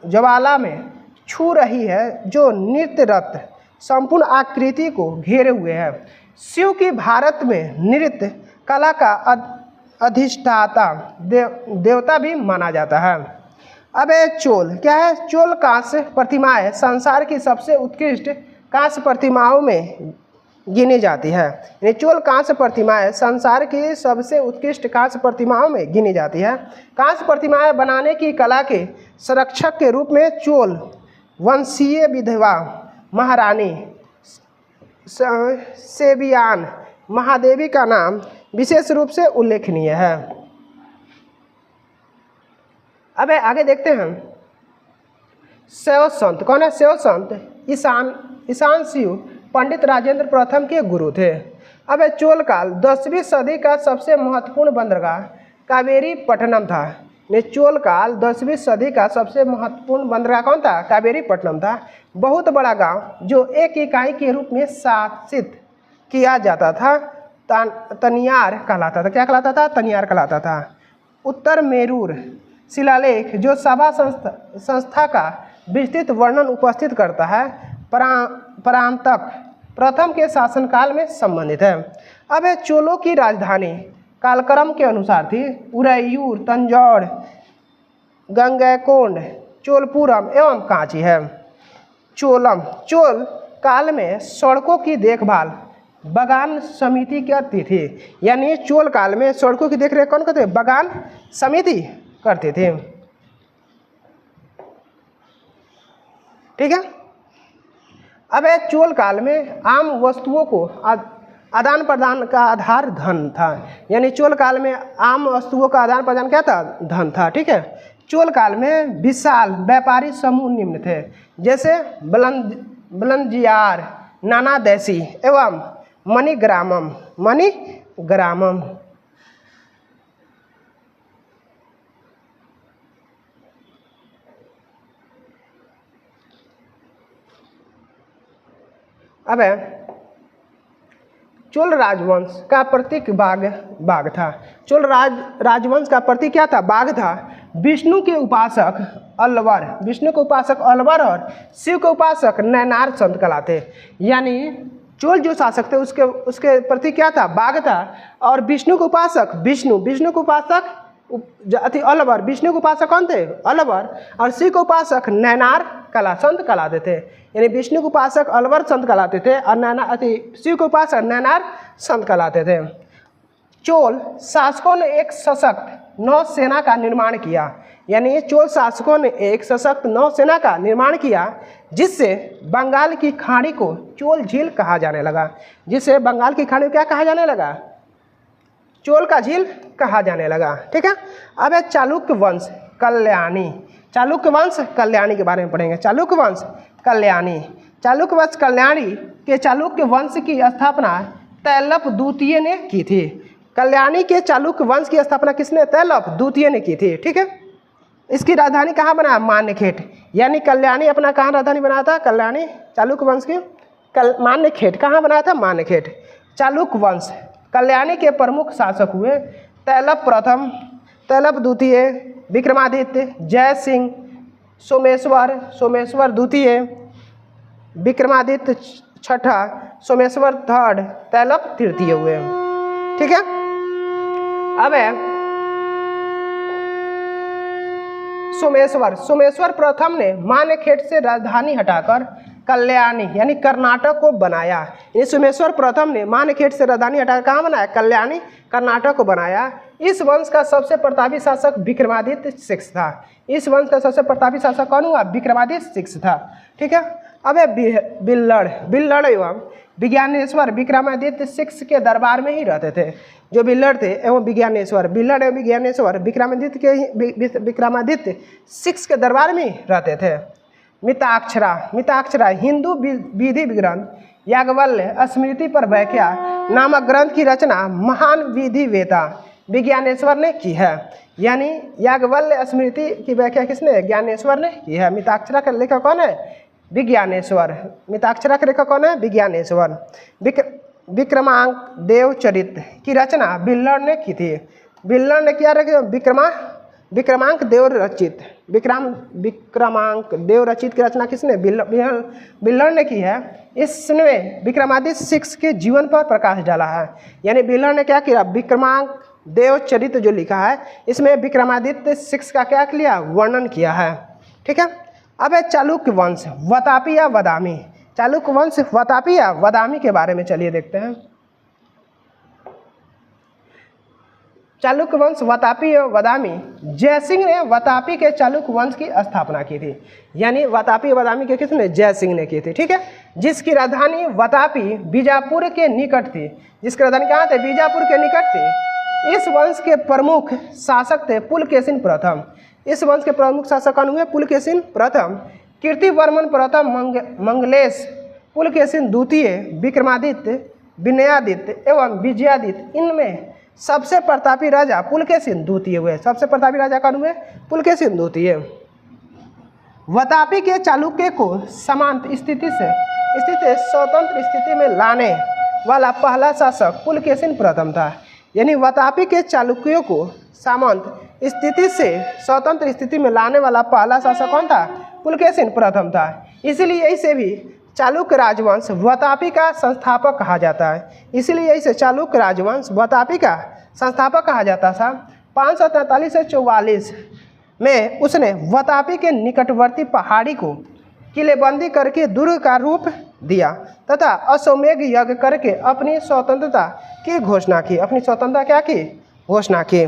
ज्वाला में छू रही है जो नृत्यरत संपूर्ण आकृति को घेरे हुए है। शिव की भारत में नृत्य कला का अधिष्ठाता देवता भी माना जाता है। अब चोल क्या है? चोल कांस्य प्रतिमाएं संसार की सबसे उत्कृष्ट कांस्य प्रतिमाओं में गिनी जाती है। यानी चोल कांस्य प्रतिमाएं संसार की सबसे उत्कृष्ट कांस्य प्रतिमाओं में गिनी जाती है। कांस्य प्रतिमाएं बनाने की कला के संरक्षक के रूप में चोल वंशीय विधवा महारानी सेबियान महादेवी का नाम विशेष रूप से उल्लेखनीय है। अब आगे देखते हैं शैव संत। कौन है शैव संत? ईशान शिव पंडित राजेंद्र प्रथम के गुरु थे। अब चोल काल 10वीं सदी का सबसे महत्वपूर्ण बंदरगाह कावेरी पट्टनम था। चोल काल 10वीं सदी का सबसे महत्वपूर्ण बंदरगाह कौन था? कावेरी पट्टनम था। बहुत बड़ा गांव जो एक इकाई के रूप में शासित किया जाता था तनियार कहलाता था। क्या कहलाता था? तनियार कहलाता था। उत्तर मेरूर शिलालेख जो सभा संस्था का विस्तृत वर्णन उपस्थित करता है परांतक प्रथम के शासनकाल में संबंधित है। अब चोलों की राजधानी कालक्रम के अनुसार थी उरैयूर, तंजौर, गंगैकोंड, चोलपुरम एवं कांची है। चोल काल में सड़कों की देखभाल बगान समिति करती थी। यानी चोल काल में सड़कों की देखरेख कौन करते? बगान समिति करते थे। ठीक है। अब चोल काल में आम वस्तुओं को आदान प्रदान का आधार धन था। यानी चोल काल में आम वस्तुओं का आदान प्रदान क्या था? धन था। ठीक है। चोल काल में विशाल व्यापारी समूह निम्न थे, जैसे बलंजियार, नानादेशी एवं मणिग्रामम। अब चोल राजवंश का प्रतीक बाघ था। चोल राजवंश का प्रतीक क्या था? बाघ था। विष्णु के उपासक अलवर और शिव के उपासक नैनार संत कहलाते। यानी चोल जो शासक थे उसके प्रतीक क्या था? बाघ था। और विष्णु के उपासक अलवर। विष्णु के उपासक कौन थे? अलवर। और शिव के उपासक नैनार संत कहलाते थे। यानी विष्णु के उपासक अलवर संत कहलाते थे और शिव के उपासक नैनार संत कहलाते थे। चोल शासकों ने एक सशक्त नौसेना का निर्माण किया। यानी चोल शासकों ने एक सशक्त नौसेना का निर्माण किया जिससे बंगाल की खाड़ी को चोल झील कहा जाने लगा। जिससे बंगाल की खाड़ी को क्या कहा जाने लगा? चोल का झील कहा जाने लगा। ठीक है। अब चालुक्य वंश कल्याणी। चालुक्य वंश कल्याणी के बारे में पढ़ेंगे। चालुक्य वंश कल्याणी के चालुक्य वंश की स्थापना तैलप द्वितीय ने की थी। कल्याणी के चालुक्य वंश की स्थापना किसने? तैलप द्वितीय ने की थी। ठीक है। इसकी राजधानी कहाँ बनाया? मान्यखेट। यानी कल्याणी अपना कहाँ राजधानी बनाया था? कल्याणी चालुक्य वंश की मान्यखेट। कहाँ बनाया था? मान्यखेट। चालुक्य वंश कल्याणी के प्रमुख शासक हुए तैलप प्रथम, तैलप द्वितीय, विक्रमादित्य, जय सिंह, सोमेश्वर द्वितीय, विक्रमादित्य छठा, सोमेश्वर थर्ड, तैलप तृतीय हुए। ठीक है। अब सोमेश्वर प्रथम ने मान्यखेट से राजधानी हटाकर कल्याणी यानी कर्नाटक को बनाया। यानी सोमेश्वर प्रथम ने मान्यखेट से राजधानी हटाकर कहाँ बनाया? कल्याणी कर्नाटक को बनाया। इस वंश का सबसे प्रतापी शासक विक्रमादित्य सिक्स था। इस वंश का सबसे प्रतापी शासक कौन हुआ? विक्रमादित्य सिक्स था। ठीक है। अब बिल्लड़ एवं विज्ञानेश्वर विक्रमादित्य सिक्स के दरबार में ही रहते थे। जो बिल्लड़ थे एवं विज्ञानेश्वर, बिल्लड़ एवं विज्ञानेश्वर विक्रमादित्य सिक्स के दरबार में ही रहते थे। मिताक्षरा हिंदू विधि ग्रंथ याज्ञवल्क्य स्मृति पर व्याख्या नामक ग्रंथ की रचना महान विधिवेता विज्ञानेश्वर ने की है। यानी याज्ञवल्क्य स्मृति की व्याख्या किसने? ज्ञानेश्वर ने की है। मिताक्षरा का लेखक कौन है? विज्ञानेश्वर। मिताक्षरा के लेखक कौन है? विज्ञानेश्वर। विक्रमांक देवचरित्र की रचना बिल्लड़ ने की थी। बिल्लड़ ने क्या रखा? विक्रमांक देवरचित की रचना किसने? बिल्लड़ ने की है। इसमें विक्रमादित्य सिक्स के जीवन पर प्रकाश डाला है। यानी बिल्लड़ ने क्या किया? विक्रमांक देवचरित्र जो लिखा है इसमें विक्रमादित्य सिक्स का क्या किया? वर्णन किया है। ठीक है। अब चालुक्य वंश वतापी या वदामी। चालुक्य वंश वतापी या वदामी के बारे में चलिए देखते हैं। चालुक्य वंश वतापी और वदामी। जयसिंह ने वतापी के चालुक्य वंश की स्थापना की थी। यानी वतापी वदामी के किसने? जयसिंह ने की थी। ठीक है। जिसकी राजधानी वतापी बीजापुर के निकट थी। जिसकी राजधानी कहाँ थे? बीजापुर के निकट थी। इस वंश के प्रमुख शासक थे पुलकेशिन प्रथम। इस वंश के प्रमुख शासक कौन हुए? पुलकेशिन प्रथम, कीर्तिवर्मन प्रथम, मंगलेश, पुलकेशिन द्वितीय, विक्रमादित्य, विनयादित्य एवं विजयादित्य, इनमें सबसे प्रतापी राजा पुलकेशिन द्वितीय हुए। सबसे प्रतापी राजा कौन हुए? पुलकेशिन द्वितीय। वातापी के चालुक्य को समांत स्थिति से स्वतंत्र स्थिति में लाने वाला पहला शासक पुलकेशिन प्रथम था। यानी वातापी के चालुक्यों को सामंत स्थिति से स्वतंत्र स्थिति में लाने वाला पहला शासक कौन था? पुलकेशिन प्रथम था। इसलिए इसे भी चालुक्य राजवंश वातापी का संस्थापक कहा जाता है। इसलिए इसे चालुक्य राजवंश वातापी का संस्थापक कहा जाता था। 543 से 44 में उसने वातापी के निकटवर्ती पहाड़ी को किलेबंदी करके दुर्ग का रूप दिया तथा अश्वमेध यज्ञ करके अपनी स्वतंत्रता की घोषणा की। अपनी स्वतंत्रता क्या की? घोषणा की।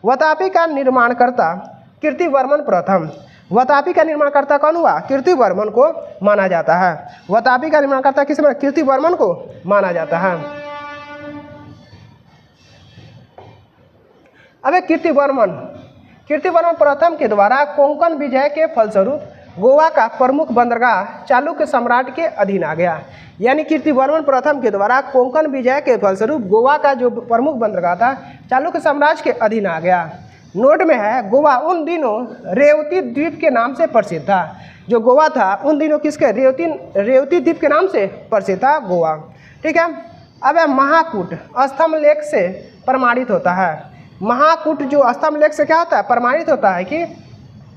वातापी का निर्माणकर्ता कीर्तिवर्मन प्रथम। वातापी का निर्माणकर्ता कौन हुआ? कीर्तिवर्मन को माना जाता है। वातापी का निर्माणकर्ता किस में? कीर्तिवर्मन को माना जाता है। अब कीर्तिवर्मन प्रथम के द्वारा कोंकण विजय के फलस्वरूप गोवा का प्रमुख बंदरगाह चालुक्य सम्राट के अधीन आ गया। यानी कीर्तिवर्मन प्रथम के द्वारा कोंकण विजय के फलस्वरूप गोवा का जो प्रमुख बंदरगाह था चालुक्य साम्राज्य के अधीन आ गया। नोट में है, गोवा उन दिनों रेवती द्वीप के नाम से प्रसिद्ध था। जो गोवा था उन दिनों किसके? रेवती द्वीप के नाम से प्रसिद्ध था गोवा। ठीक है। अब महाकूट स्तंभलेख से प्रमाणित होता है। महाकूट जो स्तंभलेख से क्या होता है? प्रमाणित होता है कि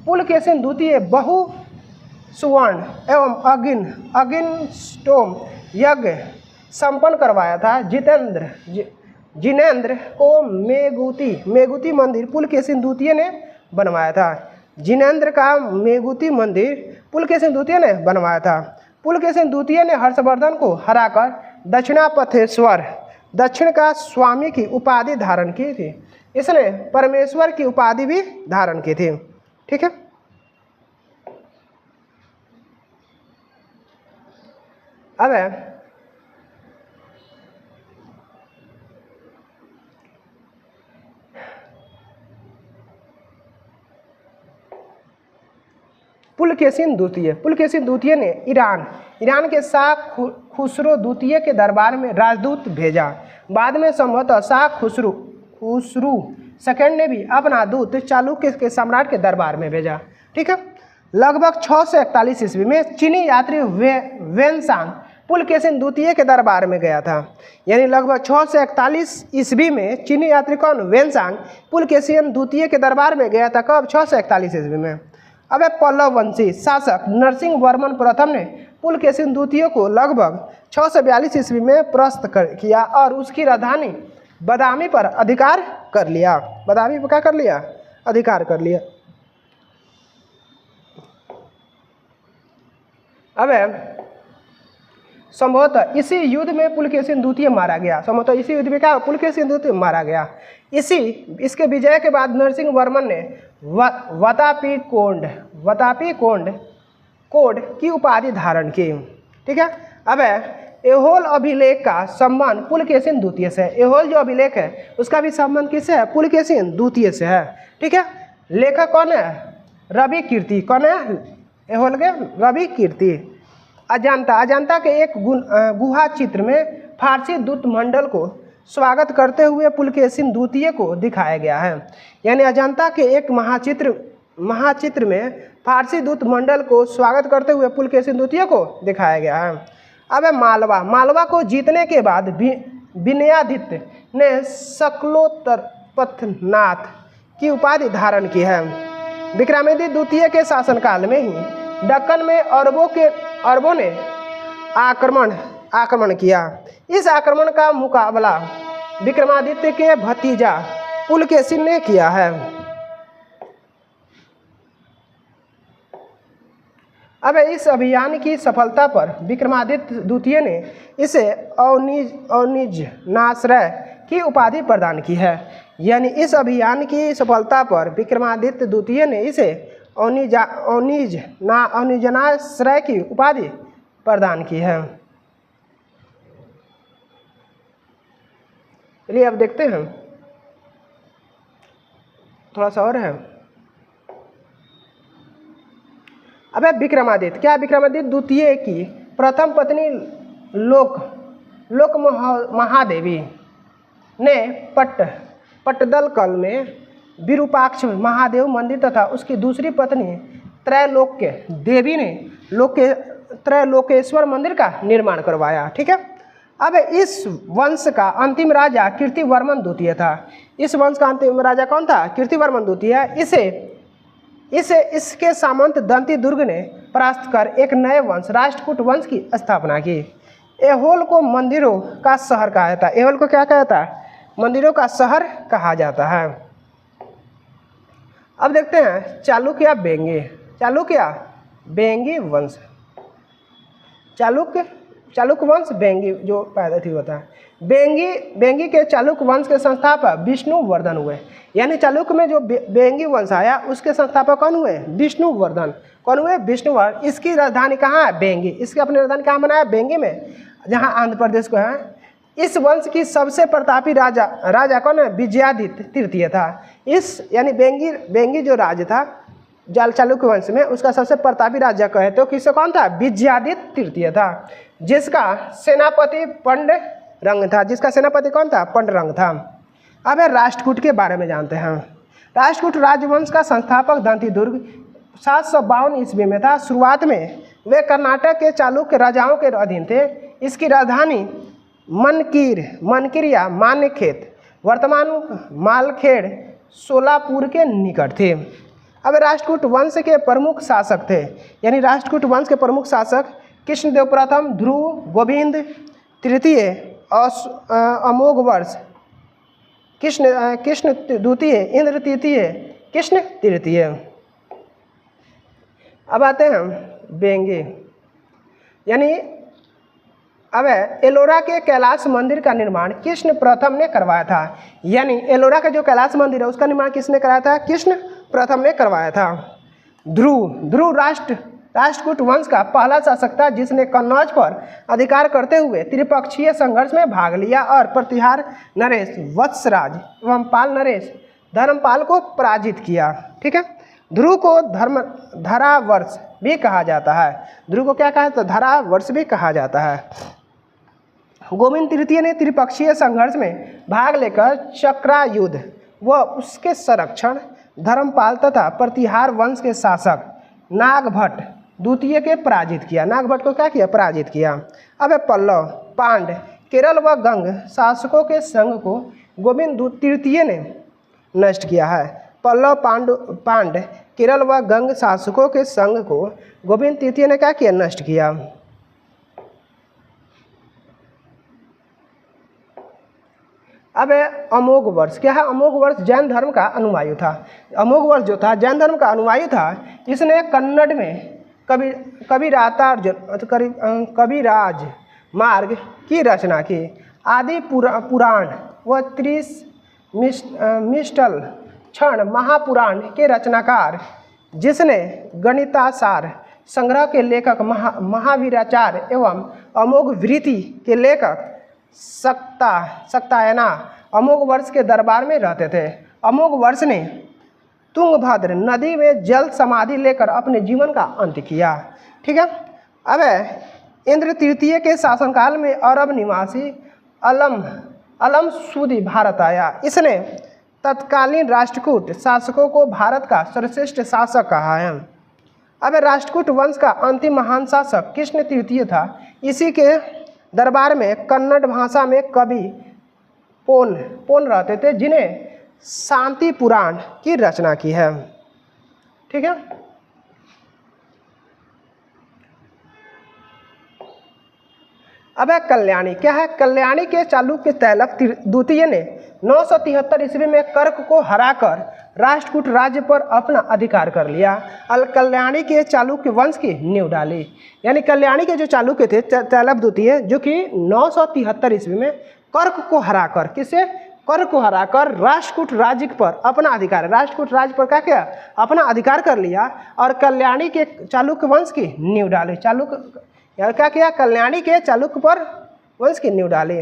पुलकेशिन द्वितीय बहु सुवर्ण एवं अगिनस्टोम यज्ञ संपन्न करवाया था। जिनेंद्र को मेगुती मंदिर पुलकेशिन द्वितीय ने बनवाया था। जिनेंद्र का मेगुती मंदिर पुलकेशिन द्वितीय ने बनवाया था। पुलकेशिन द्वितीय ने हर्षवर्धन को हराकर दक्षिणापथेश्वर, दक्षिण का स्वामी की उपाधि धारण की थी। इसने परमेश्वर की उपाधि भी धारण की थी। ठीक है। अब पुलकेशिन द्वितीय ने ईरान के शाह खुसरो द्वितीय के दरबार में राजदूत भेजा। बाद में संभवतः शाह खुसरू सेकंड ने भी अपना दूत चालुक्य के सम्राट के दरबार में भेजा। ठीक है। लगभग 641 ईस्वी में चीनी यात्री वेनसांग पुलकेशिन द्वितीय के दरबार में गया था। यानी लगभग 641 ईस्वी में चीनी यात्री कौन? वेनसांग पुलकेशिन द्वितीय के दरबार में गया था। कब? 641 ईस्वी में। अब पल्लव वंशी शासक नरसिंह वर्मन प्रथम ने पुलकेशिन द्वितीय को लगभग 642 ईस्वी में परास्त किया और उसकी राजधानी बदामी पर अधिकार कर लिया। बदामी पर क्या कर लिया? अधिकार कर लिया। अब संभवतः इसी युद्ध में पुलकेशिन द्वितीय मारा गया। संभवतः इसी युद्ध में क्या? पुलकेशिन द्वितीय मारा गया। इसके विजय के बाद नरसिंह वर्मन ने वातापी कोड की उपाधि धारण की। ठीक है। अब एहोल अभिलेख का संबंध पुलकेशिन द्वितीय से है। एहोल जो अभिलेख है उसका भी संबंध किससे है? पुलकेशिन द्वितीय से है। ठीक है। लेखक कौन है? रवि कीर्ति। कौन है एहोल के? रवि कीर्ति। अजंता के एक गुहा चित्र में फारसी दूत मंडल को स्वागत करते हुए पुलकेशिन द्वितीय को दिखाया गया है। यानी अजंता के एक महाचित्र में फारसी दूत मंडल को स्वागत करते हुए पुलकेशिन द्वितीय को दिखाया गया है। अब मालवा को जीतने के बाद विनयादित्य ने शकलोत्पथनाथ की उपाधि धारण की है। विक्रमादित्य द्वितीय के शासनकाल में ही दक्कन में अरबों ने आक्रमण किया। इस आक्रमण का मुकाबला विक्रमादित्य के भतीजा पुलकेशिन ने किया है। अब इस अभियान की सफलता पर विक्रमादित्य द्वितीय ने इसे औनिजनाश्रय की उपाधि प्रदान की है। यानी इस अभियान की सफलता पर विक्रमादित्य द्वितीय ने इसे औनिजनाश्रय की उपाधि प्रदान की है। चलिए अब देखते हैं, थोड़ा सा और है। अब है विक्रमादित्य। क्या विक्रमादित्य द्वितीय की प्रथम पत्नी लोक महादेवी ने पट्टदल कल में विरूपाक्ष महादेव मंदिर तथा उसकी दूसरी पत्नी त्रैलोक्य देवी ने त्रैलोकेश्वर मंदिर का निर्माण करवाया। ठीक है। अब इस वंश का अंतिम राजा कीर्तिवर्मन द्वितीय था। इस वंश का अंतिम राजा कौन था? कीर्तिवर्मन द्वितीय। इसके सामंत दंती दुर्ग ने परास्त कर एक नए वंश राष्ट्रकूट वंश की स्थापना की। एहोल को मंदिरों का शहर कहा जाता है। एहोल को क्या कहा जाता है? मंदिरों का शहर कहा जाता है। अब देखते हैं चालुक्य बेंगी वंश। चालुक्य वंश बेंगी जो पैदा थी होता है। बेंगी के चालुक्य वंश के संस्थापक विष्णुवर्धन हुए। यानी चालुक्य में जो बेंगी वंश आया उसके संस्थापक कौन हुए? विष्णुवर्धन। कौन हुए? विष्णुवर्धन। इसकी राजधानी कहाँ है? बेंगी। इसकी अपनी राजधानी कहाँ बनाया? बेंगी में, जहाँ आंध्र प्रदेश को है। इस वंश की सबसे प्रतापी राजा कौन है? विजयादित्य तृतीय था। यानी बेंगी जो राज था चालुक्य वंश में, उसका सबसे प्रतापी राजा कहे तो किससे कौन था? विजयादित्य तृतीय था, जिसका सेनापति पंडरंग था। जिसका सेनापति कौन था? पंडरंग था। अब राष्ट्रकूट के बारे में जानते हैं। राष्ट्रकूट राजवंश का संस्थापक दंती दुर्ग 752 ईस्वी में था। शुरुआत में वे कर्नाटक के चालुक्य राजाओं के अधीन थे। इसकी राजधानी मनकीर या मान्यखेत, वर्तमान मालखेड़, सोलापुर के निकट थे। अब राष्ट्रकूट वंश के प्रमुख शासक थे। यानी राष्ट्रकूट वंश के प्रमुख शासक कृष्णदेव प्रथम, ध्रुव, गोविंद तृतीय, अमोघ वर्ष, कृष्ण द्वितीय, इंद्र तृतीय, कृष्ण तृतीय। अब आते हैं बेंगे। यानी अब एलोरा के कैलाश मंदिर का निर्माण कृष्ण प्रथम ने करवाया था। यानी एलोरा का जो कैलाश मंदिर है उसका निर्माण किसने कराया था? कृष्ण प्रथम ने करवाया था। ध्रुव राष्ट्रकूट वंश का पहला शासक था जिसने कन्नौज पर अधिकार करते हुए त्रिपक्षीय संघर्ष में भाग लिया और प्रतिहार नरेश, वत्सराज एवं पाल नरेश धर्मपाल को पराजित किया। ठीक है। ध्रुव को धरावर्ष भी कहा जाता है। ध्रुव को क्या कहा जाता है? धरावर्ष भी कहा जाता है। गोविंद तृतीय ने त्रिपक्षीय संघर्ष में भाग लेकर चक्रायुध व उसके संरक्षण धर्मपाल तथा प्रतिहार वंश के शासक नागभट्ट द्वितीय के पराजित किया। नागभट्ट को क्या किया? पराजित किया। अब पल्लव, पांड, केरल व गंग शासकों के संघ को गोविंद तृतीय ने नष्ट किया है। पल्लव, पांड, केरल व गंग शासकों के संघ को गोविंद तृतीय ने क्या किया? नष्ट किया। अब अमोघ वर्ष। क्या है? अमोघ वर्ष जैन धर्म का अनुयायी था। अमोघ वर्ष जो था जैन धर्म का अनुयायी था। इसने कन्नड़ में कविराज मार्ग की रचना की। आदि पुराण व मिष्टल क्षण महापुराण के रचनाकार, जिसने गणितासार संग्रह के लेखक महावीराचार्य एवं अमोघ वृत्ति के लेखक सक्तायना अमोघ वर्ष के दरबार में रहते थे। अमोघ वर्ष ने तुंगभद्र नदी में जल समाधि लेकर अपने जीवन का अंत किया। ठीक है। अब इंद्र तृतीय के शासनकाल में अरब निवासी अलम सूदी भारत आया। इसने तत्कालीन राष्ट्रकूट शासकों को भारत का सर्वश्रेष्ठ शासक कहा है। अब राष्ट्रकूट वंश का अंतिम महान शासक कृष्ण तृतीय था। इसी के दरबार में कन्नड़ भाषा में कवि पोन रहते थे, जिन्हें शांति पुराण की रचना की है। ठीक है। अब कल्याणी। क्या है? कल्याणी के चालुक्य तैलक द्वितीय ने 973 ईस्वी में कर्क को हराकर राष्ट्रकूट राज्य पर अपना अधिकार कर लिया। कल्याणी के चालुक्य वंश की नींव डाली। यानी कल्याणी के जो चालुक्य थे तैलक द्वितीय, जो कि 973 ईस्वी में कर्क को हराकर, किसे? कर्क को हराकर राष्ट्रकूट राज्य पर अपना अधिकार, राष्ट्रकूट राज्य पर क्या किया? अपना अधिकार कर लिया और कल्याणी के चालुक्य वंश की नींव डाली। यार क्या किया? कल्याणी के चालुक्य पर वंश की नींव डाली।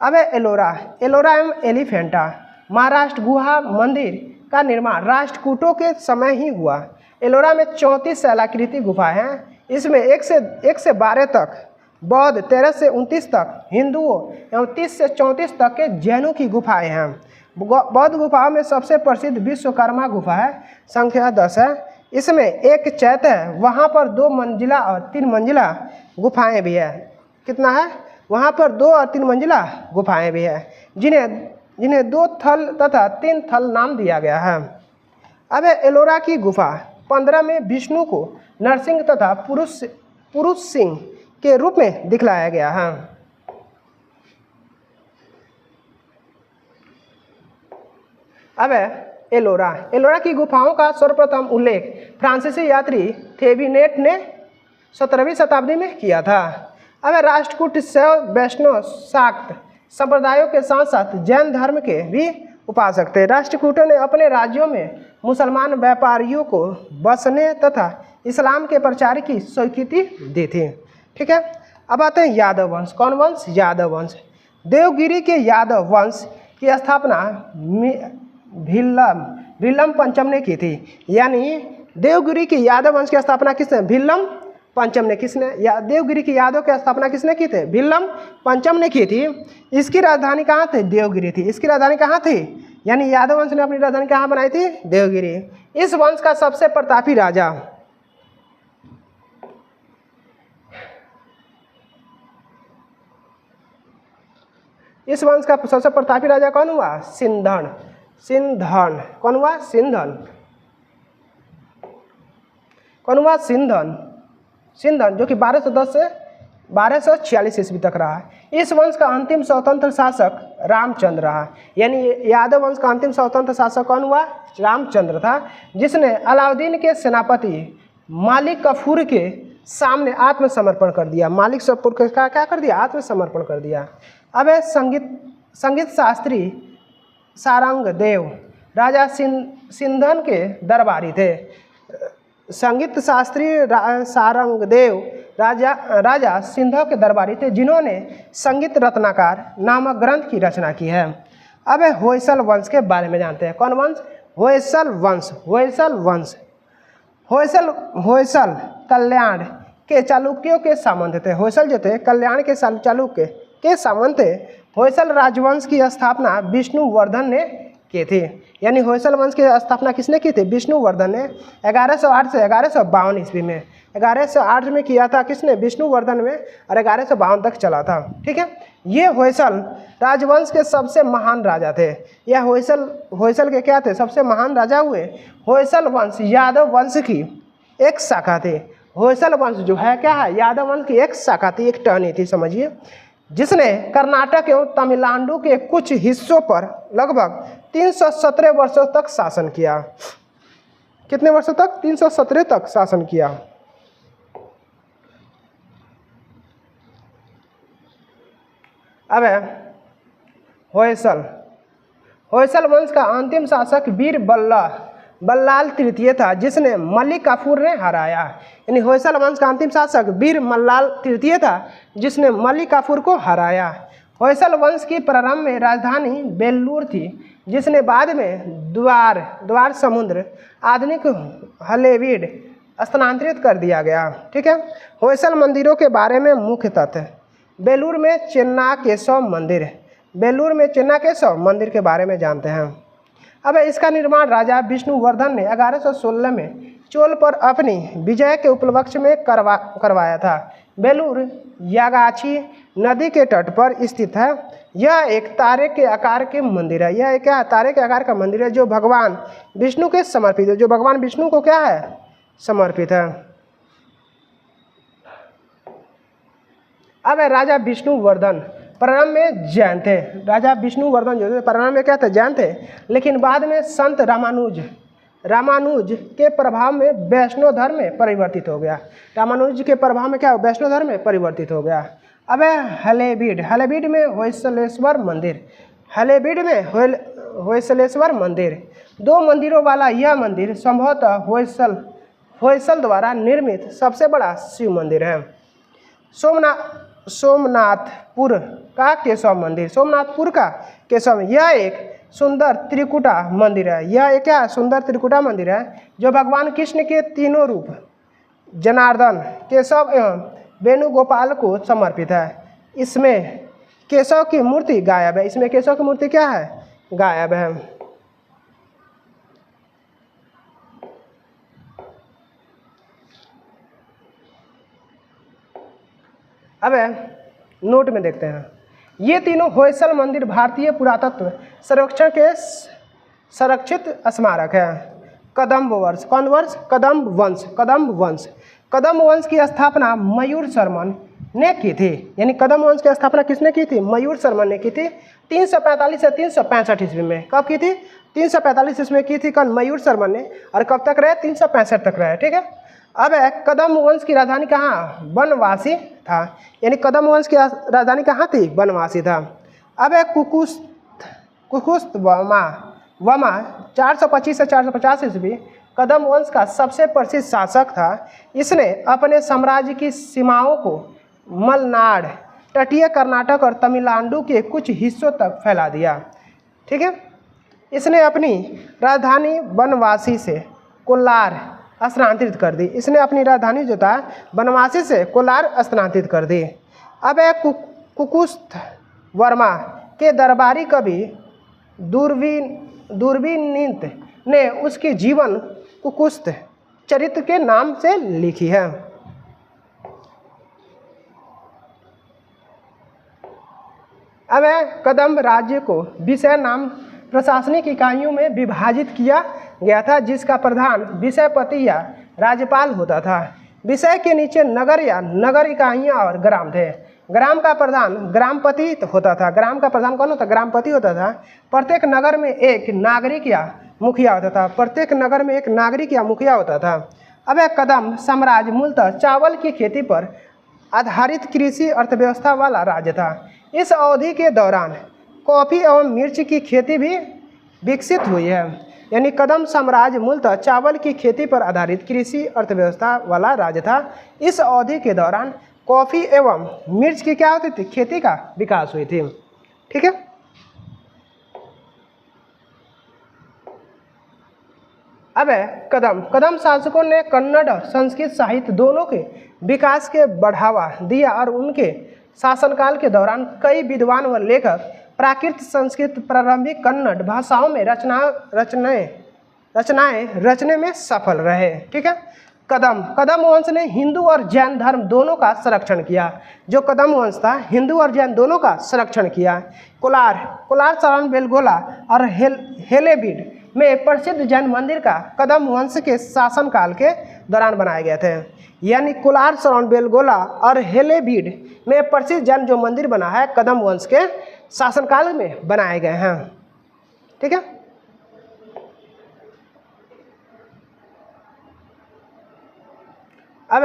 अब एलोरा एवं एलिफेंटा महाराष्ट्र गुहा मंदिर का निर्माण राष्ट्रकूटों के समय ही हुआ। एलोरा में 34 शैलाकृति गुफाएं हैं। इसमें 1 से 12 तक बौद्ध, 13 से 29 तक हिंदुओं एवं 30 से 34 तक के जैनों की गुफाएं हैं। बौद्ध गुफाओं में सबसे प्रसिद्ध विश्वकर्मा गुफा है, संख्या 10 है। इसमें एक चैत्य है, वहाँ पर 2 मंजिला और 3 मंजिला गुफाएं भी है। कितना है? वहाँ पर 2 और 3 मंजिला गुफाएं भी है, जिन्हें 2 थल तथा 3 थल नाम दिया गया है। अब एलोरा की गुफा 15 में विष्णु को नरसिंह तथा पुरुष सिंह के रूप में दिखलाया गया है। अब एलोरा की गुफाओं का सर्वप्रथम उल्लेख फ्रांसीसी यात्री थेविनेट ने 17वीं शताब्दी में किया था। अब राष्ट्रकूट शैव वैष्णव शाक्त संप्रदायों के साथ साथ जैन धर्म के भी उपासक थे। राष्ट्रकूटों ने अपने राज्यों में मुसलमान व्यापारियों को बसने तथा इस्लाम के प्रचार की स्वीकृति दी थी। ठीक है, अब आते हैं यादव वंश। कौन वंश? यादव वंश। देवगिरी के यादव वंश की स्थापना भिल्लम पंचम ने की थी। यानी देवगिरी के यादव वंश की स्थापना किसने? भिल्लम पंचम ने। किसने? देवगिरी की यादव की स्थापना किसने की थी? भिल्लम पंचम ने की थी। इसकी राजधानी कहाँ थी? देवगिरी थी। इसकी राजधानी कहाँ थी? यानी यादव वंश ने अपनी राजधानी कहाँ बनाई थी? देवगिरी। इस वंश का सबसे प्रतापी राजा कौन हुआ? सिंधन। कौन हुआ? सिंधन, जो कि 1210 से 1246 ईस्वी तक रहा। इस वंश का अंतिम स्वतंत्र शासक रामचंद्र रहा। यानी यादव वंश का अंतिम स्वतंत्र शासक कौन हुआ? रामचंद्र था, जिसने अलाउद्दीन के सेनापति मालिक काफूर के सामने आत्मसमर्पण कर दिया। मालिक काफूर का क्या कर दिया? आत्मसमर्पण कर दिया। अब संगीत शास्त्री सारंगदेव राजा सिंधन के दरबारी थे। संगीत शास्त्री सारंगदेव राजा सिंधव के दरबारी थे, जिन्होंने संगीत रत्नाकर नामक ग्रंथ की रचना की है। अब होयसल वंश के बारे में जानते हैं। कौन वंश? होयसल वंश। होयसल कल्याण के चालुक्यों के सामंत थे। होयसल जो थे कल्याण के चालुक्य के सामंत थे। होयसल राजवंश की स्थापना विष्णुवर्धन ने की थी। यानी होयसल वंश की स्थापना किसने की थी? विष्णुवर्धन ने 1108 से 1152 ईस्वी में। 1108 में किया था किसने? विष्णुवर्धन में, और 1152 तक चला था। ठीक है, ये होयसल राजवंश के सबसे महान राजा थे। यह होयसल के क्या थे? सबसे महान राजा हुए। होयसल वंश यादव वंश की एक शाखा थी। होयसल वंश जो है क्या है? यादव वंश की एक शाखा थी, एक टहनी थी, समझिए, जिसने कर्नाटक एवं तमिलनाडु के कुछ हिस्सों पर लगभग 317 वर्षों तक शासन किया। कितने वर्षों तक? 317 तक शासन किया। अब होयसल वंश का अंतिम शासक वीर बल्लाल तृतीय था, जिसने मलिक काफूर ने हराया। यानी होयसल वंश का अंतिम शासक वीर मल्लाल तृतीय था, जिसने मलिक काफूर को हराया। होयसल वंश की प्रारंभ में राजधानी बेल्लूर थी, जिसने बाद में द्वार समुद्र आधुनिक हलेबीड स्थानांतरित कर दिया गया। ठीक है, होयसल मंदिरों के बारे में मुख्य तथ्य। बेलूर में चेन्नाकेशव मंदिर के बारे में जानते हैं। अब इसका निर्माण राजा विष्णुवर्धन ने 1116 में चोल पर अपनी विजय के उपलक्ष्य में करवाया था। बेलूर यागाची नदी के तट पर स्थित है। यह एक तारे के आकार के मंदिर है। यह क्या? तारे के आकार का मंदिर है, जो भगवान विष्णु के समर्पित है। जो भगवान विष्णु को क्या है? समर्पित है। अब राजा विष्णुवर्धन प्रारंभ में जैन थे। राजा विष्णुवर्धन जो थे प्रारंभ में क्या थे? जैन थे, लेकिन बाद में संत रामानुज के प्रभाव में वैष्णव धर्म में परिवर्तित हो गया। रामानुज के प्रभाव में क्या? वैष्णव धर्म में परिवर्तित हो गया। अब हलेबीड में होयसलेश्वर मंदिर 2 मंदिरों वाला यह मंदिर संभवतः होयसल द्वारा निर्मित सबसे बड़ा शिव मंदिर है। सोमनाथपुर का केशव मंदिर। यह एक सुंदर त्रिकुटा मंदिर है। यह एक क्या है? सुंदर त्रिकुटा मंदिर है जो भगवान कृष्ण के तीनों रूप जनार्दन, केशव एवं वेणुगोपाल को समर्पित है। इसमें केशव की मूर्ति गायब है। इसमें केशव की मूर्ति क्या है? गायब है। अब नोट में देखते हैं, ये तीनों होयसल मंदिर भारतीय पुरातत्व सर्वेक्षण के संरक्षित स्मारक है। कदम्ब वर्ष, कौन वर्ष? कदम्ब वंश। कदम्ब वंश, कदम्ब वंश की स्थापना मयूर शर्मन ने की थी। यानी कदम्ब वंश की स्थापना किसने की थी? मयूर शर्मन ने की थी 345 से 365 ईस्वी में। कब की थी? 345 ईस्वी में की थी कौन? मयूर शर्मन ने। और कब तक रहे? 365 तक रहे। ठीक है। अब कदम्ब वंश की राजधानी कहाँ? बनवासी था। यानी कदम्ब वंश की राजधानी कहाँ थी? बनवासी था। अब कुकुस्त वमा 425 से 450 ईस्वी कदम्ब वंश का सबसे प्रसिद्ध शासक था। इसने अपने साम्राज्य की सीमाओं को मलनाड, तटीय कर्नाटक और तमिलनाडु के कुछ हिस्सों तक फैला दिया। ठीक है। इसने अपनी राजधानी बनवासी से कोलार स्थानांतरित कर दी। इसने अपनी राजधानी जो था बनवासी से कोलार स्थानांतरित कर दी। अब कुकुस्त वर्मा के दरबारी कवि दूरबीनीत ने उसकी जीवन कुकुस्त चरित्र के नाम से लिखी है। अब कदम्ब राज्य को विषय नाम प्रशासनिक इकाइयों में विभाजित किया गया था, जिसका प्रधान विषयपति या राज्यपाल होता था। विषय के नीचे नगर या नगर इकाइयाँ और ग्राम थे। ग्राम का प्रधान ग्रामपति होता था। ग्राम का प्रधान कौन होता? ग्रामपति होता था। प्रत्येक नगर में एक नागरिक या मुखिया होता था। प्रत्येक नगर में एक नागरिक या मुखिया होता था। अब कदम्ब साम्राज्य मूलतः चावल की खेती पर आधारित कृषि अर्थव्यवस्था वाला राज्य था। इस अवधि के दौरान कॉफ़ी एवं मिर्च की खेती भी विकसित हुई है। यानी कदम्ब साम्राज्य मूलतः चावल की खेती पर आधारित कृषि अर्थव्यवस्था वाला राज्य था। इस अवधि के दौरान कॉफ़ी एवं मिर्च की क्या होती थी? खेती का विकास हुई थी। ठीक है। अब कदम्ब शासकों ने कन्नड़ और संस्कृत साहित्य दोनों के विकास के बढ़ावा दिया और उनके शासनकाल के दौरान कई विद्वान व लेखक प्राकृत, संस्कृत, प्रारंभिक कन्नड़ भाषाओं में रचनाएं रचने में सफल रहे। ठीक है। कदम्ब वंश ने हिंदू और जैन धर्म दोनों का संरक्षण किया। जो कदम्ब वंश था हिंदू और जैन दोनों का संरक्षण किया। कोलार सरण बेलगोला और हेलेबीड में प्रसिद्ध जैन मंदिर का कदम्ब वंश के शासनकाल के दौरान बनाए गए थे। यानी कोलार सरण बेलगोला और हेलेबीड में प्रसिद्ध जैन जो मंदिर बना है कदम्ब वंश के शासनकाल में बनाए गए हैं। ठीक है। अब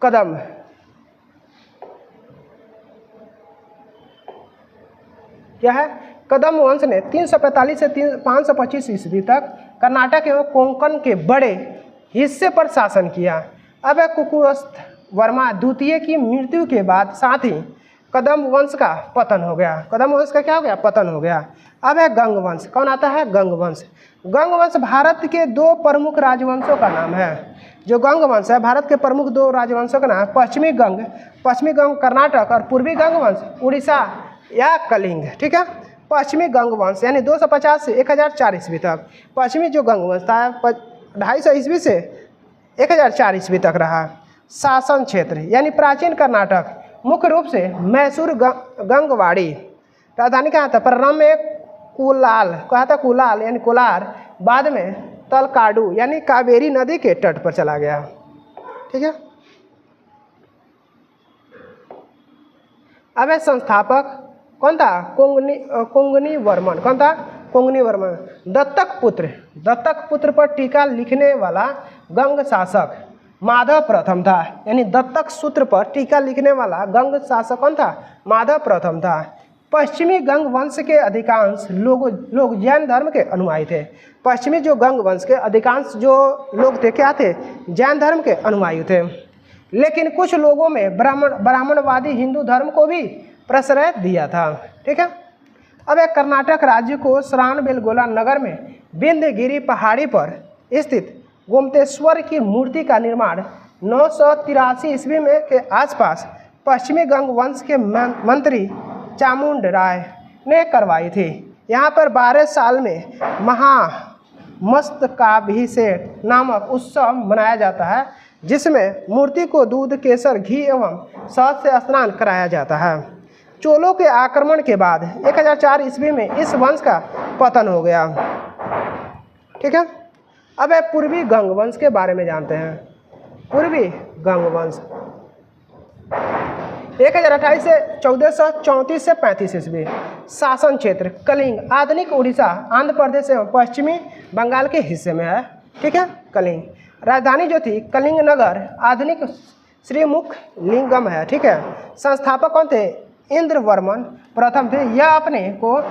कदम्ब क्या है? कदम्ब वंश ने 345 से 525 ईस्वी तक कर्नाटक एवं कोंकण के बड़े हिस्से पर शासन किया। अब कुकुस्त वर्मा द्वितीय की मृत्यु के बाद साथ ही कदम्ब वंश का पतन हो गया। कदम्ब वंश का क्या हो गया? पतन हो गया। अब गंग वंश। कौन आता है? गंग वंश। गंग वंश भारत के दो प्रमुख राजवंशों का नाम है। जो गंग वंश है भारत के प्रमुख दो राजवंशों का नाम है पश्चिमी गंग कर्नाटक और पूर्वी गंग वंश उड़ीसा या कलिंग। ठीक है। पश्चिमी गंग वंश यानी 250 से 1004 ईस्वी तक। पश्चिमी जो गंग वंश था 250 ईस्वी से 1004 ईस्वी तक रहा। शासन क्षेत्र यानी प्राचीन कर्नाटक मुख्य रूप से मैसूर गंगवाड़ी। राजधानी कहाँ था? प्रारंभ में कुलाल, कहा था कुलाल यानी कोलार, बाद में तलकाडू यानी कावेरी नदी के तट पर चला गया। ठीक है। अब संस्थापक कौन था? कोंगनी वर्मन। कौन था? कोंगनी वर्मन। दत्तक पुत्र पर टीका लिखने वाला गंग शासक माधव प्रथम था। यानी दत्तक सूत्र पर टीका लिखने वाला गंग शासक कौन था? माधव प्रथम था। पश्चिमी गंग वंश के अधिकांश लोग जैन धर्म के अनुयायी थे। पश्चिमी जो गंग वंश के अधिकांश जो लोग थे क्या थे? जैन धर्म के अनुयायी थे। लेकिन कुछ लोगों में ब्राह्मणवादी हिंदू धर्म को भी प्रश्रय दिया था। ठीक है। अब एक कर्नाटक राज्य को श्रावणबेलगोला नगर में विंध्यगिरी पहाड़ी पर स्थित गोमतेश्वर की मूर्ति का निर्माण 983 ईस्वी में के आसपास पश्चिमी गंग वंश के मंत्री चामुंड राय ने करवाई थी। यहाँ पर 12 साल में महामस्तकाभिषेक नामक उत्सव मनाया जाता है, जिसमें मूर्ति को दूध, केसर, घी एवं शहद से स्नान कराया जाता है। चोलों के आक्रमण के बाद 1004 ईस्वी में इस वंश का पतन हो गया। ठीक है। अब पूर्वी गंग वंश के बारे में जानते हैं। पूर्वी गंग वंश 1028 से 1434 से 35 ईस्वी। शासन क्षेत्र कलिंग, आधुनिक उड़ीसा, आंध्र प्रदेश एवं पश्चिमी बंगाल के हिस्से में है। ठीक है। कलिंग राजधानी जो थी कलिंग नगर, आधुनिक श्रीमुख लिंगम है। ठीक है। संस्थापक कौन थे? इंद्रवर्मन प्रथम थे। यह अपने को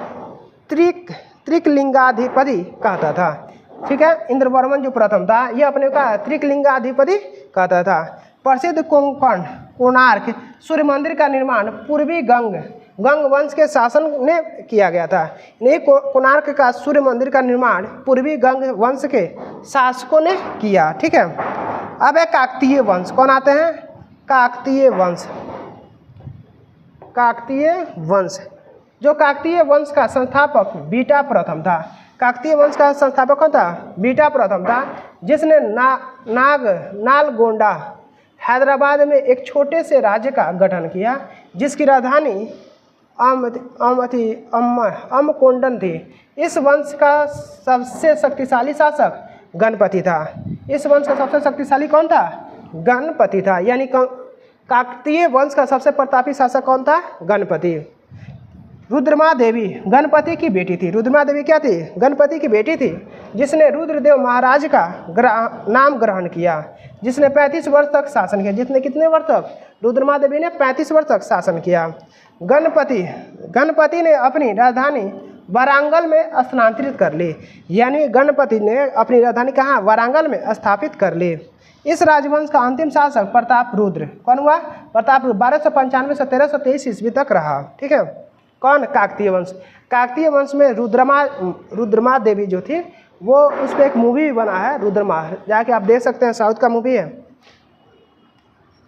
त्रिकलिंगाधिपति कहता था। ठीक है। इंद्रवर्मन जो प्रथम था, यह अपने का त्रिकलिंगाधिपति कहता था। प्रसिद्ध कोंकण कोणार्क सूर्य मंदिर का निर्माण पूर्वी गंग वंश के शासन ने किया गया था। नहीं, कोणार्क का सूर्य मंदिर का निर्माण पूर्वी गंग वंश के शासकों ने किया। ठीक है। अब काकतीय वंश कौन आते हैं? काकतीय वंश। काकतीय वंश, जो काकतीय वंश का संस्थापक बीटा प्रथम था। काकतीय वंश का संस्थापक कौन था? बीटा प्रथम था, जिसने नालगोंडा हैदराबाद में एक छोटे से राज्य का गठन किया, जिसकी राजधानी अमकोंडन थी। इस वंश का सबसे शक्तिशाली शासक गणपति था। इस वंश का सबसे शक्तिशाली कौन था? गणपति था। यानी काकतीय वंश का सबसे प्रतापी शासक कौन था? गणपति। रुद्रमा देवी गणपति की बेटी थी। रुद्रमा देवी क्या थी? गणपति की बेटी थी, जिसने रुद्रदेव महाराज का नाम ग्रहण किया, जिसने 35 वर्ष तक शासन किया। जिसने कितने वर्ष तक? रुद्रमा देवी ने 35 वर्ष तक शासन किया। गणपति ने अपनी राजधानी वारांगल में स्थानांतरित कर ली। यानी गणपति ने अपनी राजधानी कहाँ? वारांगल में स्थापित कर ली। इस राजवंश का अंतिम शासक प्रताप रुद्र कौन हुआ? प्रताप रुद्र 1295 से 1323 ईस्वी तक रहा। ठीक है। कौन? काकतीय वंश। काकतीय वंश में रुद्रमा देवी जो थी, वो उस पर एक मूवी भी बना है, रुद्रमा, जाके आप देख सकते हैं। साउथ का मूवी है,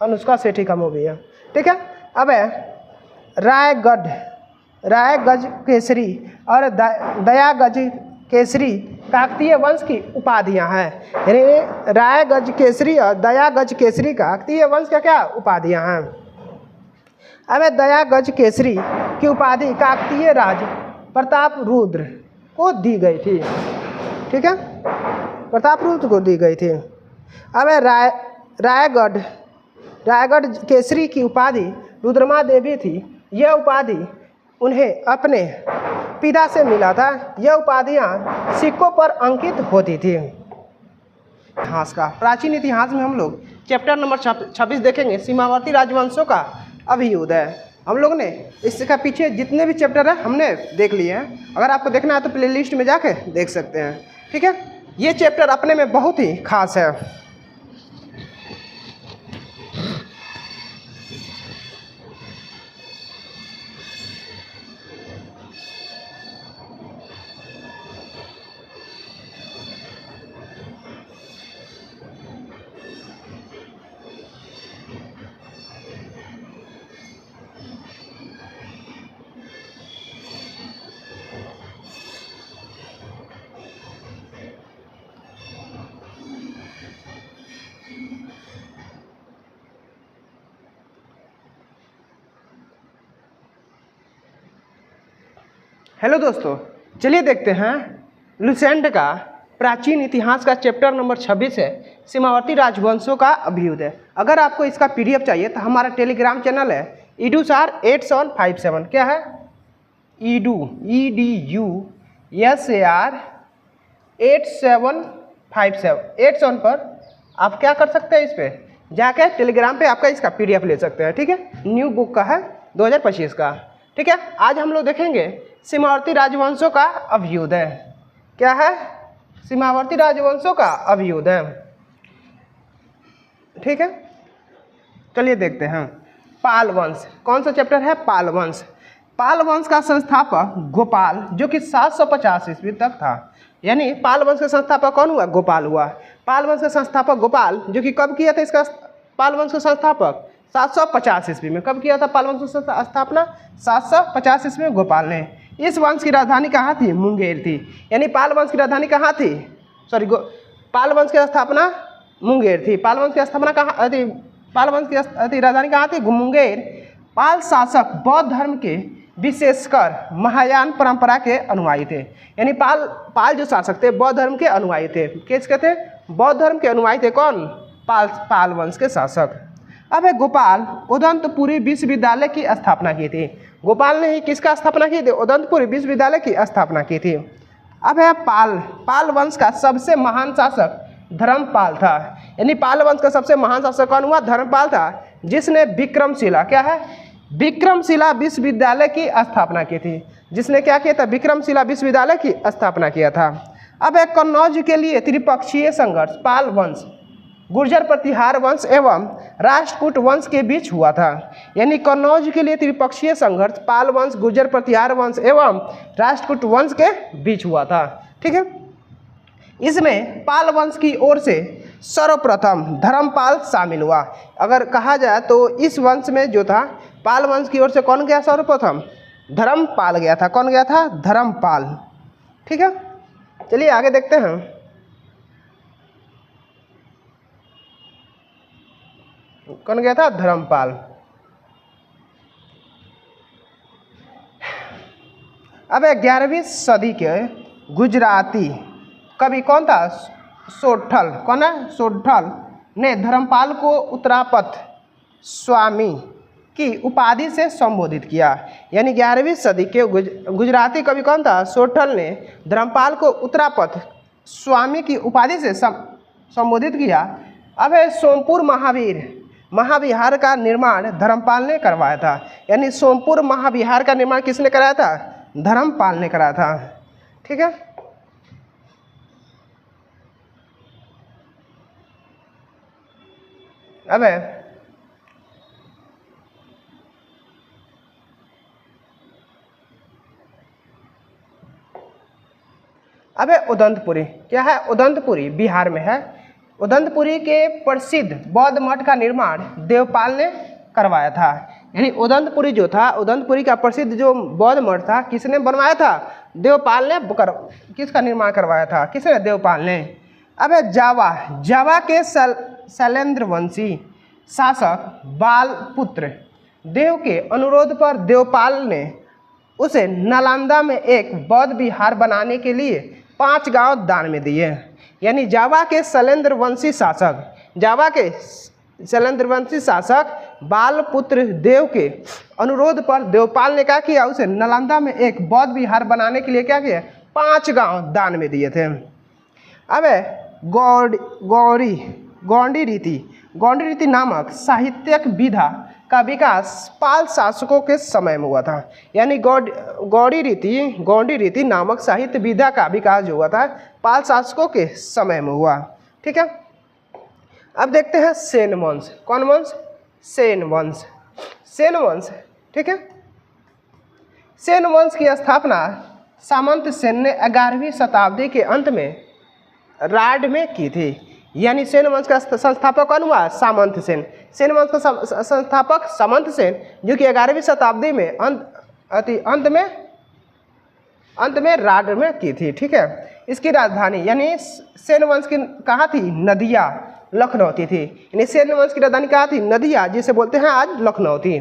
अनुष्का शेट्टी का मूवी है। ठीक है। अब रायगज केसरी और दयागज केसरी काकतीय वंश की उपाधियां हैं। यानी रायगज केसरी और दयागज केसरी काकतीय वंश का क्या उपाधियां हैं? अब दयागज केसरी की उपाधि काकतीय राज प्रताप रुद्र को दी गई थी। ठीक है। प्रताप रुद्र को दी गई थी। अब रायगढ़ केसरी की उपाधि रुद्रमा देवी थी। यह उपाधि उन्हें अपने पिता से मिला था। यह उपाधियां सिक्कों पर अंकित होती थी। इतिहास का प्राचीन इतिहास में हम लोग चैप्टर नंबर 26 देखेंगे, सीमावर्ती राजवंशों का अभियुदय। हम लोग ने इसका पीछे जितने भी चैप्टर है हमने देख लिए हैं। अगर आपको देखना है तो प्लेलिस्ट में जाके देख सकते हैं। ठीक है। ये चैप्टर अपने में बहुत ही खास है। हेलो दोस्तों, चलिए देखते हैं लुसेंट का प्राचीन इतिहास का चैप्टर नंबर 26 है, सीमावर्ती राजवंशों का अभ्युदय। अगर आपको इसका पीडीएफ चाहिए तो हमारा टेलीग्राम चैनल है EDUSAR8757। क्या है? EDUSAR 8757 पर आप क्या कर सकते हैं? इस पर जाकर टेलीग्राम पे आपका इसका पीडीएफ ले सकते हैं। ठीक है। न्यू बुक का है 2025 का। ठीक है। आज हम लोग देखेंगे सीमावर्ती राजवंशों का अभ्युदय। क्या है? सीमावर्ती राजवंशों का अभ्युदय। ठीक है। चलिए देखते हैं पाल वंश। कौन सा चैप्टर है? पाल वंश। पाल वंश का संस्थापक गोपाल, जो कि 750 ईस्वी तक था। यानी पाल वंश का संस्थापक कौन हुआ? गोपाल हुआ। पाल वंश का संस्थापक गोपाल, जो कि कब किया था इसका पाल वंश का संस्थापक? 750 ईस्वी में। कब किया था पाल वंश की स्थापना? 750 ईस्वी में गोपाल ने। इस वंश की राजधानी कहाँ थी? मुंगेर थी। यानी पाल वंश की राजधानी कहाँ थी? पाल वंश की स्थापना मुंगेर थी। पाल वंश की स्थापना कहाँ थी? पाल वंश की राजधानी कहाँ थी? मुंगेर। पाल शासक बौद्ध धर्म के, विशेषकर महायान परंपरा के अनुयायी थे। यानी पाल जो शासक थे बौद्ध धर्म के अनुयायी थे। किसके थे? बौद्ध धर्म के अनुयायी थे। कौन? पाल वंश के शासक। अब है गोपाल उदंतपुरी विश्वविद्यालय की स्थापना की थी। गोपाल ने ही किसका स्थापना की थी? उदंतपुरी विश्वविद्यालय की स्थापना की थी। अब है पाल वंश का सबसे महान शासक धर्मपाल था। यानी पाल वंश का सबसे महान शासक कौन हुआ? धर्मपाल था, जिसने विक्रमशिला, क्या है? विक्रमशिला विश्वविद्यालय की स्थापना की थी। जिसने क्या किया था? विक्रमशिला विश्वविद्यालय की स्थापना किया था। अब है कन्नौज के लिए त्रिपक्षीय संघर्ष पाल वंश, गुर्जर प्रतिहार वंश एवं राष्ट्रकूट वंश के बीच हुआ था। यानी कन्नौज के लिए त्रिपक्षीय संघर्ष पाल वंश, गुर्जर प्रतिहार वंश एवं राष्ट्रकूट वंश के बीच हुआ था। ठीक है। इसमें पाल वंश की ओर से सर्वप्रथम धर्मपाल शामिल हुआ। अगर कहा जाए तो इस वंश में जो था पाल वंश की ओर से कौन गया सर्वप्रथम? धर्मपाल गया था। कौन गया था? धर्मपाल। ठीक है। चलिए आगे देखते हैं। कौन गया था? धर्मपाल। अब 11वीं सदी के गुजराती कवि कौन था? सोठल। कौन है? सोठल ने धर्मपाल को उत्तरापथ स्वामी की उपाधि से संबोधित किया। यानी 11वीं सदी के गुजराती कवि कौन था? सोठल ने धर्मपाल को उत्तरापथ स्वामी की उपाधि से संबोधित किया। अब है सोमपुर महाविहार का निर्माण धर्मपाल ने करवाया था। यानी सोमपुर महाविहार का निर्माण किसने कराया था? धर्मपाल ने कराया था। ठीक है। अब उदंतपुरी क्या है? उदंतपुरी बिहार में है। उदंतपुरी के प्रसिद्ध बौद्ध मठ का निर्माण देवपाल ने करवाया था। यानी उदंतपुरी जो था, उदंतपुरी का प्रसिद्ध जो बौद्ध मठ था, किसने बनवाया था? देवपाल ने किसका निर्माण करवाया था? किसने? देवपाल ने। अब जावा के शैलेंद्र वंशी शासक बालपुत्र देव के अनुरोध पर देवपाल ने उसे नालंदा में एक बौद्ध विहार बनाने के लिए 5 गांव दान में दिए। यानी जावा के शैलेंद्र वंशी शासक बालपुत्र देव के अनुरोध पर देवपाल ने क्या किया? उसे नालंदा में एक बौद्ध विहार बनाने के लिए क्या किया? 5 गांव दान में दिए थे। अब गौंडी रीति नामक साहित्यिक विधा का विकास पाल शासकों के समय में हुआ था। यानी गौड़ी रीति नामक साहित्य विधा का विकास जो हुआ था पाल शासकों के समय में हुआ। ठीक है। अब देखते हैं सेन वंश। कौन वंश? सेन वंश। ठीक है। सेन वंश की स्थापना सामंत सेन ने 11वीं शताब्दी के अंत में राड में की थी। यानी सेन वंश का संस्थापक कौन हुआ? सामंत सेन। सेन वंश का संस्थापक सामंत सेन, जो कि 11वीं शताब्दी में अंत में राड में की थी। ठीक है। इसकी राजधानी यानी सेन वंश की कहाँ थी? नदिया, लखनऊ थी। यानी सेन वंश की राजधानी कहाँ थी? नदिया, जिसे बोलते हैं आज लखनऊ थी।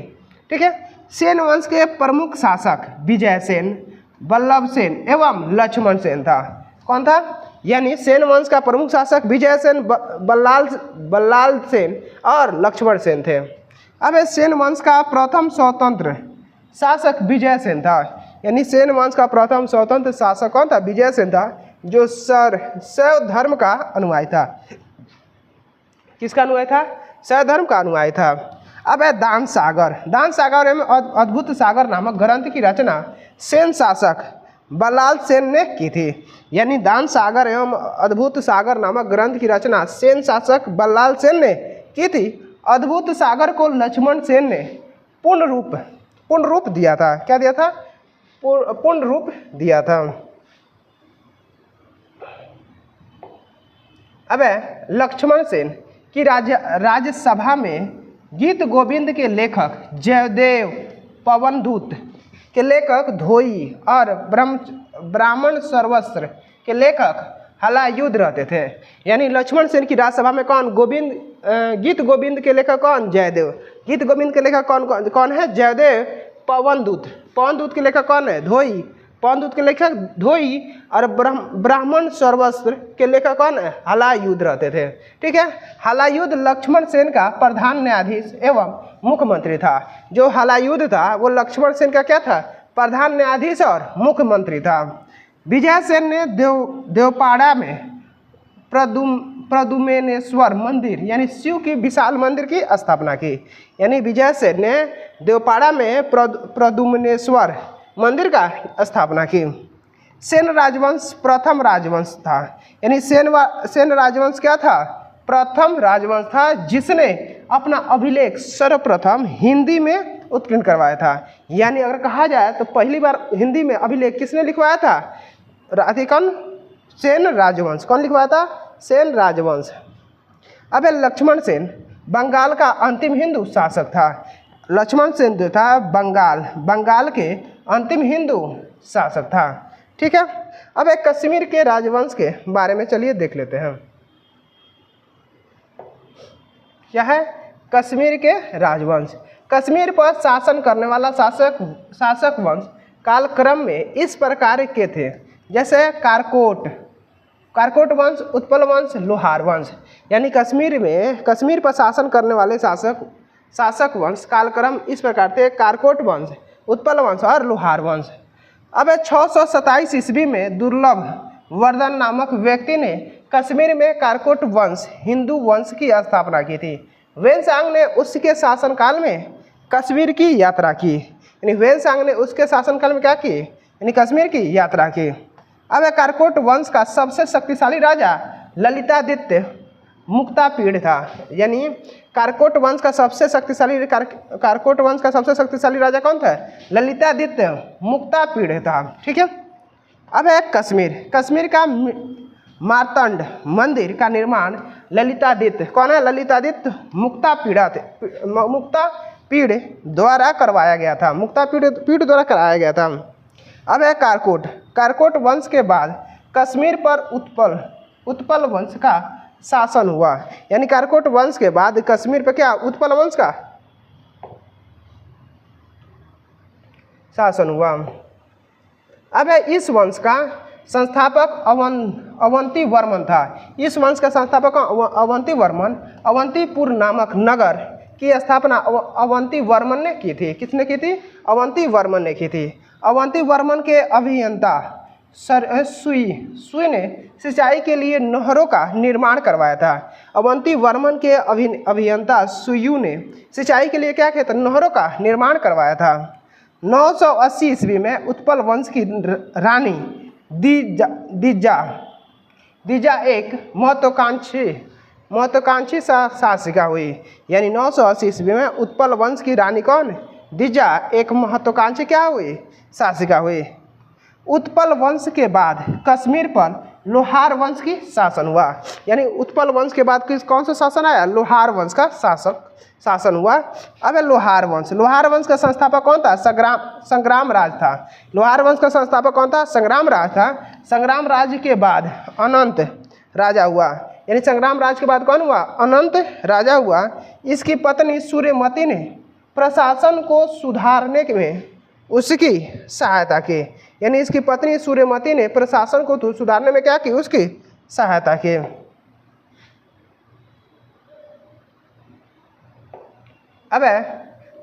ठीक है। सेन वंश के प्रमुख शासक विजय सेन, वल्लभ सेन एवं लक्ष्मण सेन था। कौन था? यानी सेन वंश का प्रमुख शासक विजय सेन, बल्लाल सेन और लक्ष्मण सेन थे। अब सेन वंश का प्रथम स्वतंत्र शासक विजय सेन था। यानी सेन वंश का प्रथम स्वतंत्र शासक कौन था? विजय सेन था, जो शैव धर्म का अनुयायी था। किसका अनुयायी था? शैव धर्म का अनुयायी था। अब दान सागर एवं अद्भुत सागर नामक ग्रंथ की रचना सेन शासक बल्लाल सेन ने की थी। यानी दान सागर एवं अद्भुत सागर नामक ग्रंथ की रचना सेन शासक बल्लाल सेन ने की थी अद्भुत सागर को लक्ष्मण सेन ने पूर्ण रूप दिया था। क्या दिया था? पूर्ण रूप दिया था। अब लक्ष्मण सेन की राज्यसभा में गीत गोविंद के लेखक जयदेव, पवनदूत के लेखक धोई और ब्राह्मण सर्वस्त्र के लेखक हलायुध रहते थे। यानी लक्ष्मण सेन की राज्यसभा में कौन? गीत गोविंद के लेखक कौन? जयदेव। गीत गोविंद के लेखक कौन है? जयदेव। पवनदूत के लेखक कौन है? धोई। पवनदूत के लेखक धोई और ब्राह्मण सर्वस्त्र के लेखक कौन है? हलायुध रहते थे। ठीक है। हलायुध लक्ष्मण सेन का प्रधान न्यायाधीश एवं मुख्यमंत्री था। जो हलायुध था वो लक्ष्मण सेन का क्या था? प्रधान न्यायाधीश और मुख्यमंत्री था। विजय सेन ने देवपाड़ा में प्रदुम्नेश्वर मंदिर यानी शिव की विशाल मंदिर की स्थापना की। यानी विजय सेन ने देवपाड़ा में प्रदुम्नेश्वर मंदिर का स्थापना की। सेन राजवंश प्रथम राजवंश था। यानी सेन राजवंश क्या था? प्रथम राजवंश था जिसने अपना अभिलेख सर्वप्रथम हिंदी में उत्कीर्ण करवाया था। यानी अगर कहा जाए तो पहली बार हिंदी में अभिलेख किसने लिखवाया था? कौन? सेन राजवंश। कौन लिखवाया था? सेन राजवंश। अब लक्ष्मण सेन बंगाल का अंतिम हिंदू शासक था। लक्ष्मण सेन जो था बंगाल के अंतिम हिंदू शासक था। ठीक है। अब कश्मीर के राजवंश के बारे में चलिए देख लेते हैं। क्या है? कश्मीर के राजवंश। कश्मीर पर शासन करने वाला शासक वंश कालक्रम में इस प्रकार के थे, जैसे कारकोट वंश, उत्पल वंश, लोहार वंश। यानी कश्मीर पर शासन करने वाले शासक वंश कालक्रम इस प्रकार थे: कारकोट वंश, उत्पल वंश और लोहार वंश। अब 627 ईस्वी में दुर्लभ वर्धन नामक व्यक्ति ने कश्मीर में कारकोट वंश हिंदू वंश की स्थापना की थी। वेनसांग ने उसके शासनकाल में कश्मीर की यात्रा की। यानी वेनसांग ने उसके शासनकाल में क्या की? यानी कश्मीर की यात्रा की। अब कारकोट वंश का सबसे शक्तिशाली राजा ललितादित्य मुक्तापीड़ था। यानी कारकोट वंश का सबसे शक्तिशाली राजा कौन था? ललितादित्य मुक्तापीड़ था। ठीक है। अब कश्मीर का मार्तंड मंदिर का निर्माण ललितादित्य, कौन है? ललितादित्य मुक्तापीड़ द्वारा करवाया गया था। मुक्तापीड़ द्वारा कराया गया था। अब कारकोट वंश के बाद कश्मीर पर उत्पल वंश का शासन हुआ। यानी कारकोट वंश के बाद कश्मीर पर क्या? उत्पल वंश का शासन हुआ। अब इस वंश का संस्थापक अवंती वर्मन था। इस वंश का संस्थापक अवंती वर्मन अवंतीपुर नामक नगर की स्थापना अवंती वर्मन ने की थी। किसने की थी? अवंती वर्मन ने की थी। अवंती वर्मन के अभियंता सुई ने सिंचाई के लिए नहरों का निर्माण करवाया था। अवंती वर्मन के अभियंता सुयु ने सिंचाई के लिए क्या किया था? नहरों का निर्माण करवाया था। 980 ईस्वी में उत्पल वंश की रानी दीजा एक महत्वाकांक्षी शासिका हुई। यानी 980 ईस्वी में उत्पल वंश की रानी कौन? दीजा एक महत्वाकांक्षी क्या हुई? शासिका हुई। उत्पल वंश के बाद कश्मीर पर लोहार वंश की शासन हुआ। यानी उत्पल वंश के बाद कौन सा शासन आया? लोहार वंश का शासन हुआ। अब लोहार वंश का संस्थापक कौन था? संग्राम राज था। लोहार वंश का संस्थापक कौन था? संग्राम राज था। संग्राम राज के बाद अनंत राजा हुआ। यानी संग्राम राज के बाद कौन हुआ? अनंत राजा हुआ। इसकी पत्नी सूर्यमती ने प्रशासन को सुधारने में उसकी सहायता की। यानी इसकी पत्नी सूर्यमती ने प्रशासन को सुधारने में क्या की? उसकी सहायता की। अब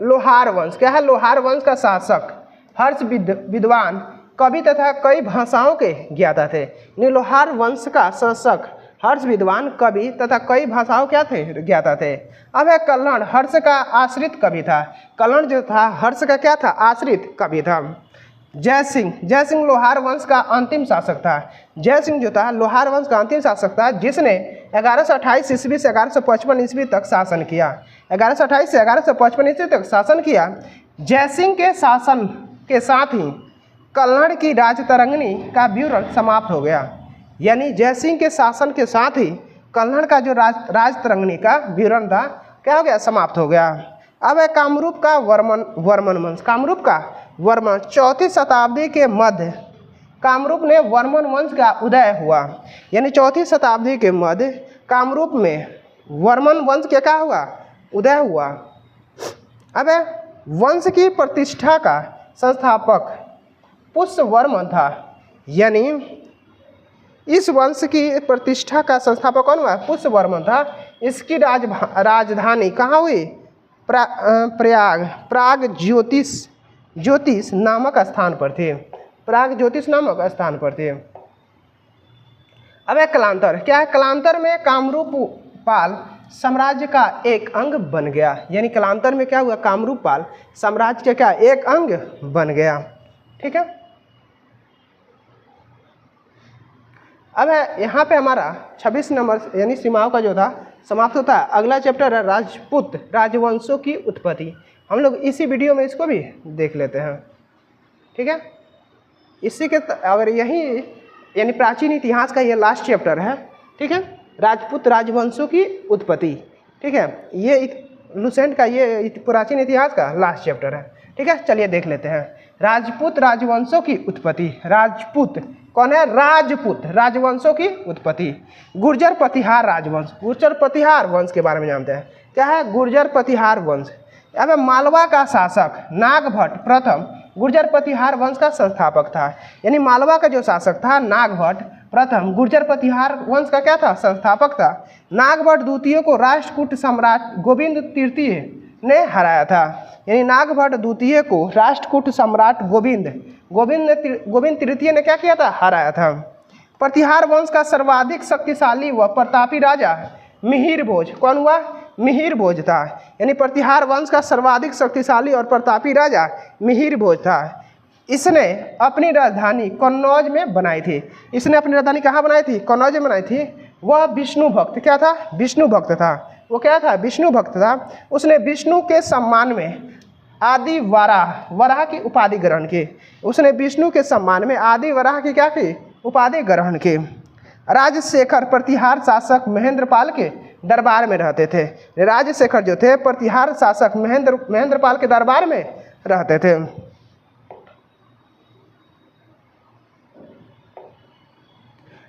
लोहार वंश क्या है? लोहार वंश का शासक हर्ष विद्वान कवि तथा कई भाषाओं के ज्ञाता थे। लोहार वंश का शासक हर्ष विद्वान कवि तथा कई भाषाओं क्या थे? ज्ञाता थे। अब कल्हण हर्ष का आश्रित कवि था। कल्हण जो था हर्ष का क्या था? आश्रित कवि था। जय सिंह लोहार वंश का अंतिम शासक था। जय सिंह जो था लोहार वंश का अंतिम शासक था, जिसने 1128 ईस्वी से 1155 ईस्वी तक शासन किया। 1128 से 1155 ईस्वी तक शासन किया। जय सिंह के शासन के साथ ही कल्हड़ की राजतरंगिणी का विवरण समाप्त हो गया। यानी जय सिंह के शासन के साथ ही कल्हड़ का जो राजतरंगिणी का विवरण था क्या हो गया, समाप्त हो गया। अब है कामरूप का वर्मन वंश। कामरूप का वर्मन 4वीं शताब्दी के मध्य कामरूप ने वर्मन वंश का उदय हुआ। यानी 4वीं शताब्दी के मध्य कामरूप में वर्मन वंश के क्या हुआ, उदय हुआ। अब है वंश की प्रतिष्ठा का संस्थापक पुष्यवर्मन था। यानी इस वंश की प्रतिष्ठा का संस्थापक कौन हुआ, पुष्यवर्मन था। इसकी राजधानी कहाँ हुई, प्राग ज्योतिष नामक स्थान पर थे। प्राग ज्योतिष नामक स्थान पर थे। अब है कलांतर। क्या है, कलांतर में कामरूप पाल साम्राज्य का एक अंग बन गया। यानी कलांतर में क्या हुआ, कामरूप पाल साम्राज्य का क्या एक अंग बन गया। ठीक है। अब है यहाँ पे हमारा 26 नंबर यानी सीमाओं का जो था समाप्त होता है। अगला चैप्टर है राजपूत राजवंशों की उत्पत्ति। हम लोग इसी वीडियो में इसको भी देख लेते हैं। ठीक है। इसी के अगर यही यानी प्राचीन इतिहास का ये लास्ट चैप्टर है। ठीक है, राजपूत राजवंशों की उत्पत्ति। ठीक है, ये लुसेंट का ये प्राचीन इतिहास का लास्ट चैप्टर है। ठीक है, चलिए देख लेते हैं राजपूत राजवंशों की उत्पत्ति। राजपूत कौन है, राजपूत राजवंशों की उत्पत्ति। गुर्जर प्रतिहार राजवंश, गुर्जर प्रतिहार वंश के बारे में जानते हैं। क्या है, गुर्जर प्रतिहार वंश। अब मालवा का शासक नागभट्ट प्रथम गुर्जर प्रतिहार वंश का संस्थापक था। यानी मालवा का जो शासक था नागभट्ट प्रथम गुर्जर प्रतिहार वंश का क्या था, संस्थापक था। नागभट्ट द्वितीय को राष्ट्रकूट सम्राट गोविंद तृतीय ने हराया था। यानी नागभट्ट द्वितीय को राष्ट्रकूट सम्राट गोविंद तृतीय ने क्या किया था, हराया था। प्रतिहार वंश का सर्वाधिक शक्तिशाली व प्रतापी राजा मिहिर भोज कौन हुआ, मिहिर भोज था। यानी प्रतिहार वंश का सर्वाधिक शक्तिशाली और प्रतापी राजा मिहिर भोज था। इसने अपनी राजधानी कन्नौज में बनाई थी। इसने अपनी राजधानी कहाँ बनाई थी, कन्नौज में बनाई थी। वह विष्णु भक्त क्या था, विष्णु भक्त था। वो क्या था, विष्णु भक्त था। उसने विष्णु के सम्मान में आदि वराह की उपाधि ग्रहण की। उसने विष्णु के सम्मान में आदि वराह की क्या की, उपाधि ग्रहण की। राजशेखर प्रतिहार शासक महेंद्रपाल के दरबार में रहते थे। राजशेखर जो थे प्रतिहार शासक महेंद्रपाल के दरबार में रहते थे।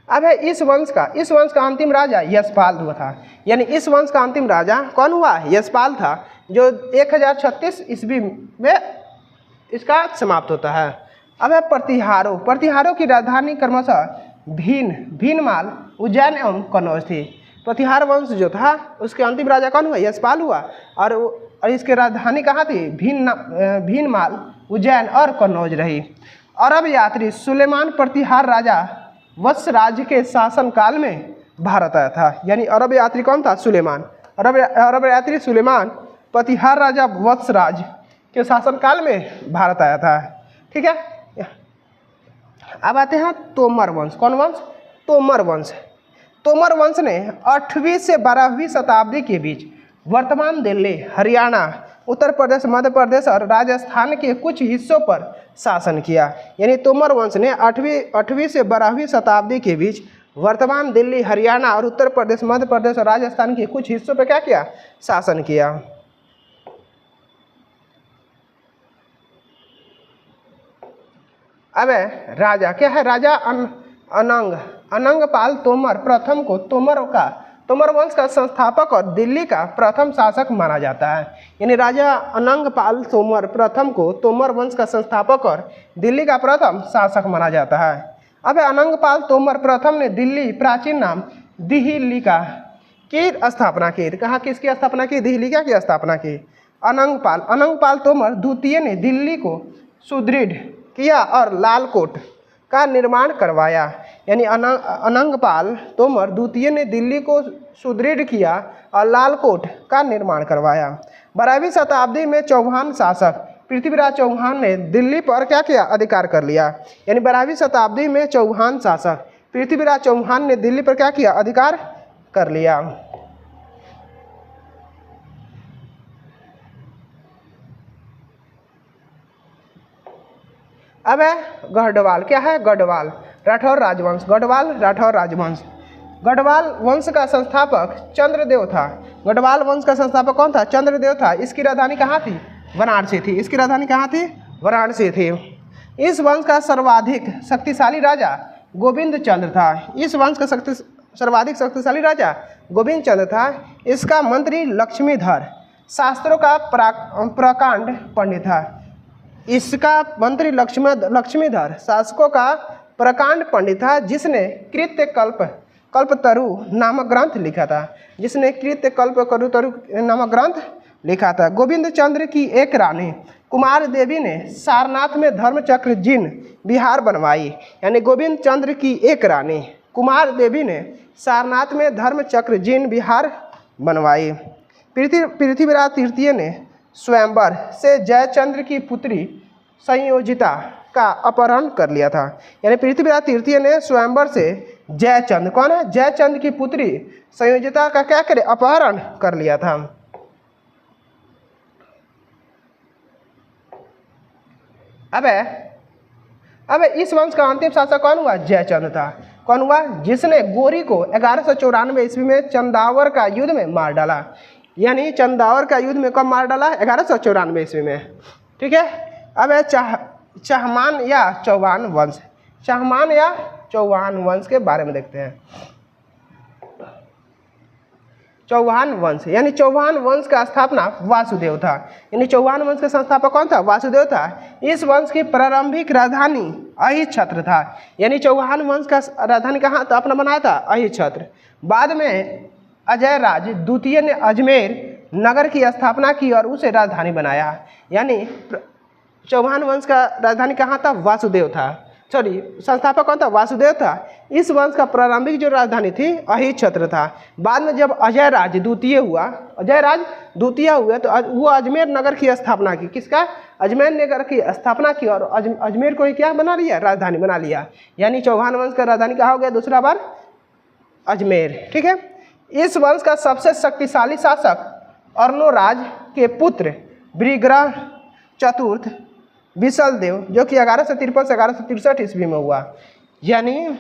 अब है इस वंश का अंतिम राजा यशपाल हुआ था। यानी इस वंश का अंतिम राजा कौन हुआ, यशपाल था, जो 1036 ईस्वी में इसका समाप्त होता है। अब है प्रतिहारों की राजधानी क्रमशः भीनमाल उज्जैन एवं कन्नौज थी। प्रतिहार वंश जो था उसके अंतिम राजा कौन हुआ, यशपाल हुआ। और इसकी राजधानी कहाँ थी, भीनमाल उज्जैन और कन्नौज रही। अरब यात्री सुलेमान प्रतिहार राजा वत्सराज के शासन काल में भारत आया था। यानी अरब यात्री कौन था, सुलेमान। अरब यात्री सुलेमान प्रतिहार राजा वत्सराज के शासन काल में भारत आया था। ठीक है। अब आते हैं तोमर वंश। कौन वंश, तोमर वंश। तोमर वंश ने 8वीं से 12वीं शताब्दी के बीच वर्तमान दिल्ली, हरियाणा, उत्तर प्रदेश, मध्य प्रदेश और राजस्थान के कुछ हिस्सों पर शासन किया। यानी तोमर वंश ने 8वीं से 12वीं शताब्दी के बीच वर्तमान दिल्ली, हरियाणा और उत्तर प्रदेश, मध्य प्रदेश और राजस्थान के कुछ हिस्सों पर क्या किया, शासन किया। अब राजा क्या है, राजा अनंगपाल तोमर प्रथम को तोमर वंश का संस्थापक और दिल्ली का प्रथम शासक माना जाता है। यानी राजा अनंगपाल तोमर प्रथम को तोमर वंश का संस्थापक और दिल्ली का प्रथम शासक माना जाता है। अब अनंगपाल तोमर प्रथम ने दिल्ली प्राचीन नाम दिहिलिका की स्थापना की। कहाँ किसकी स्थापना की, दिहिलिका की स्थापना की। अनंगपाल तोमर द्वितीय ने दिल्ली को सुदृढ़ किया और लालकोट का निर्माण करवाया। यानी अनंगपाल तोमर द्वितीय ने दिल्ली को सुदृढ़ किया और लालकोट का निर्माण करवाया। 12वीं शताब्दी में चौहान शासक पृथ्वीराज चौहान ने दिल्ली पर क्या किया, अधिकार कर लिया। यानी 12वीं शताब्दी में चौहान शासक पृथ्वीराज चौहान ने दिल्ली पर क्या किया, अधिकार कर लिया। अब है गढ़वाल। क्या है, गढ़वाल राठौर राजवंश। गढ़वाल राठौर राजवंश। गढ़वाल वंश का संस्थापक चंद्रदेव था। गढ़वाल वंश का संस्थापक कौन था, चंद्रदेव था। इसकी राजधानी कहाँ थी, वाराणसी थी। इसकी राजधानी कहाँ थी, वाराणसी थी। इस वंश का सर्वाधिक शक्तिशाली राजा गोविंद चंद्र था। इस वंश का सर्वाधिक शक्तिशाली राजा गोविंद चंद्र था। इसका मंत्री लक्ष्मीधर शास्त्रों का प्रकांड पंडित था। इसका मंत्री लक्ष्मीधर शासकों का प्रकांड पंडित था, जिसने कृत्य कल्पतरु नामक ग्रंथ लिखा था। जिसने कृत्य कल्पतरु नामक ग्रंथ लिखा था। गोविंद चंद्र की एक रानी कुमार देवी ने सारनाथ में धर्मचक्र जिन विहार बनवाई। यानी गोविंद चंद्र की एक रानी कुमार देवी ने सारनाथ में धर्मचक्र जिन विहार बनवाई। पृथ्वीराज तृतीय ने स्वयंवर से जयचंद्र की पुत्री संयोजिता का अपहरण कर लिया था। यानी पृथ्वीराज तृतीय ने स्वयंवर से जयचंद्र, कौन है, जयचंद्र की पुत्री संयोजिता का क्या करे, अपहरण कर लिया था। अब इस वंश का अंतिम शासक कौन हुआ, जयचंद्र था। कौन हुआ, जिसने गोरी को 1194 ईस्वी में चंदावर का युद्ध में मार डाला। यानी चंदावर का युद्ध में कब मार डाला, 1194 ईस्वी में। ठीक है। अब है चहमान या चौहान वंश। चहमान या चौहान वंश के बारे में देखते हैं। चौहान वंश, यानी चौहान वंश का स्थापना वासुदेव था। यानी चौहान वंश का संस्थापक कौन था, वासुदेव था। इस वंश की प्रारंभिक राजधानी अहिच्छत्र था। यानी चौहान वंश का राजधानी कहाँ था, अपना बनाया था, अहिच्छत्र। बाद में अजय राज द्वितीय ने अजमेर नगर की स्थापना की और उसे राजधानी बनाया। यानी चौहान वंश का राजधानी कहाँ था, वासुदेव था। संस्थापक कौन था, वासुदेव था। इस वंश का प्रारंभिक जो राजधानी थी अहिच्छत्र था। बाद में जब अजय राज द्वितीय हुआ तो वो अजमेर नगर की स्थापना की। किसका, अजमेर नगर की स्थापना की और अजमेर को ही क्या बना लिया, राजधानी बना लिया। यानी चौहान वंश का राजधानी कहाँ हो गया, दूसरा बार अजमेर। ठीक है। इस वंश का सबसे शक्तिशाली शासक अर्णोराज के पुत्र ब्रिग्रह चतुर्थ विशलदेव, जो कि 1153 से 1163 ईस्वी में हुआ। यानी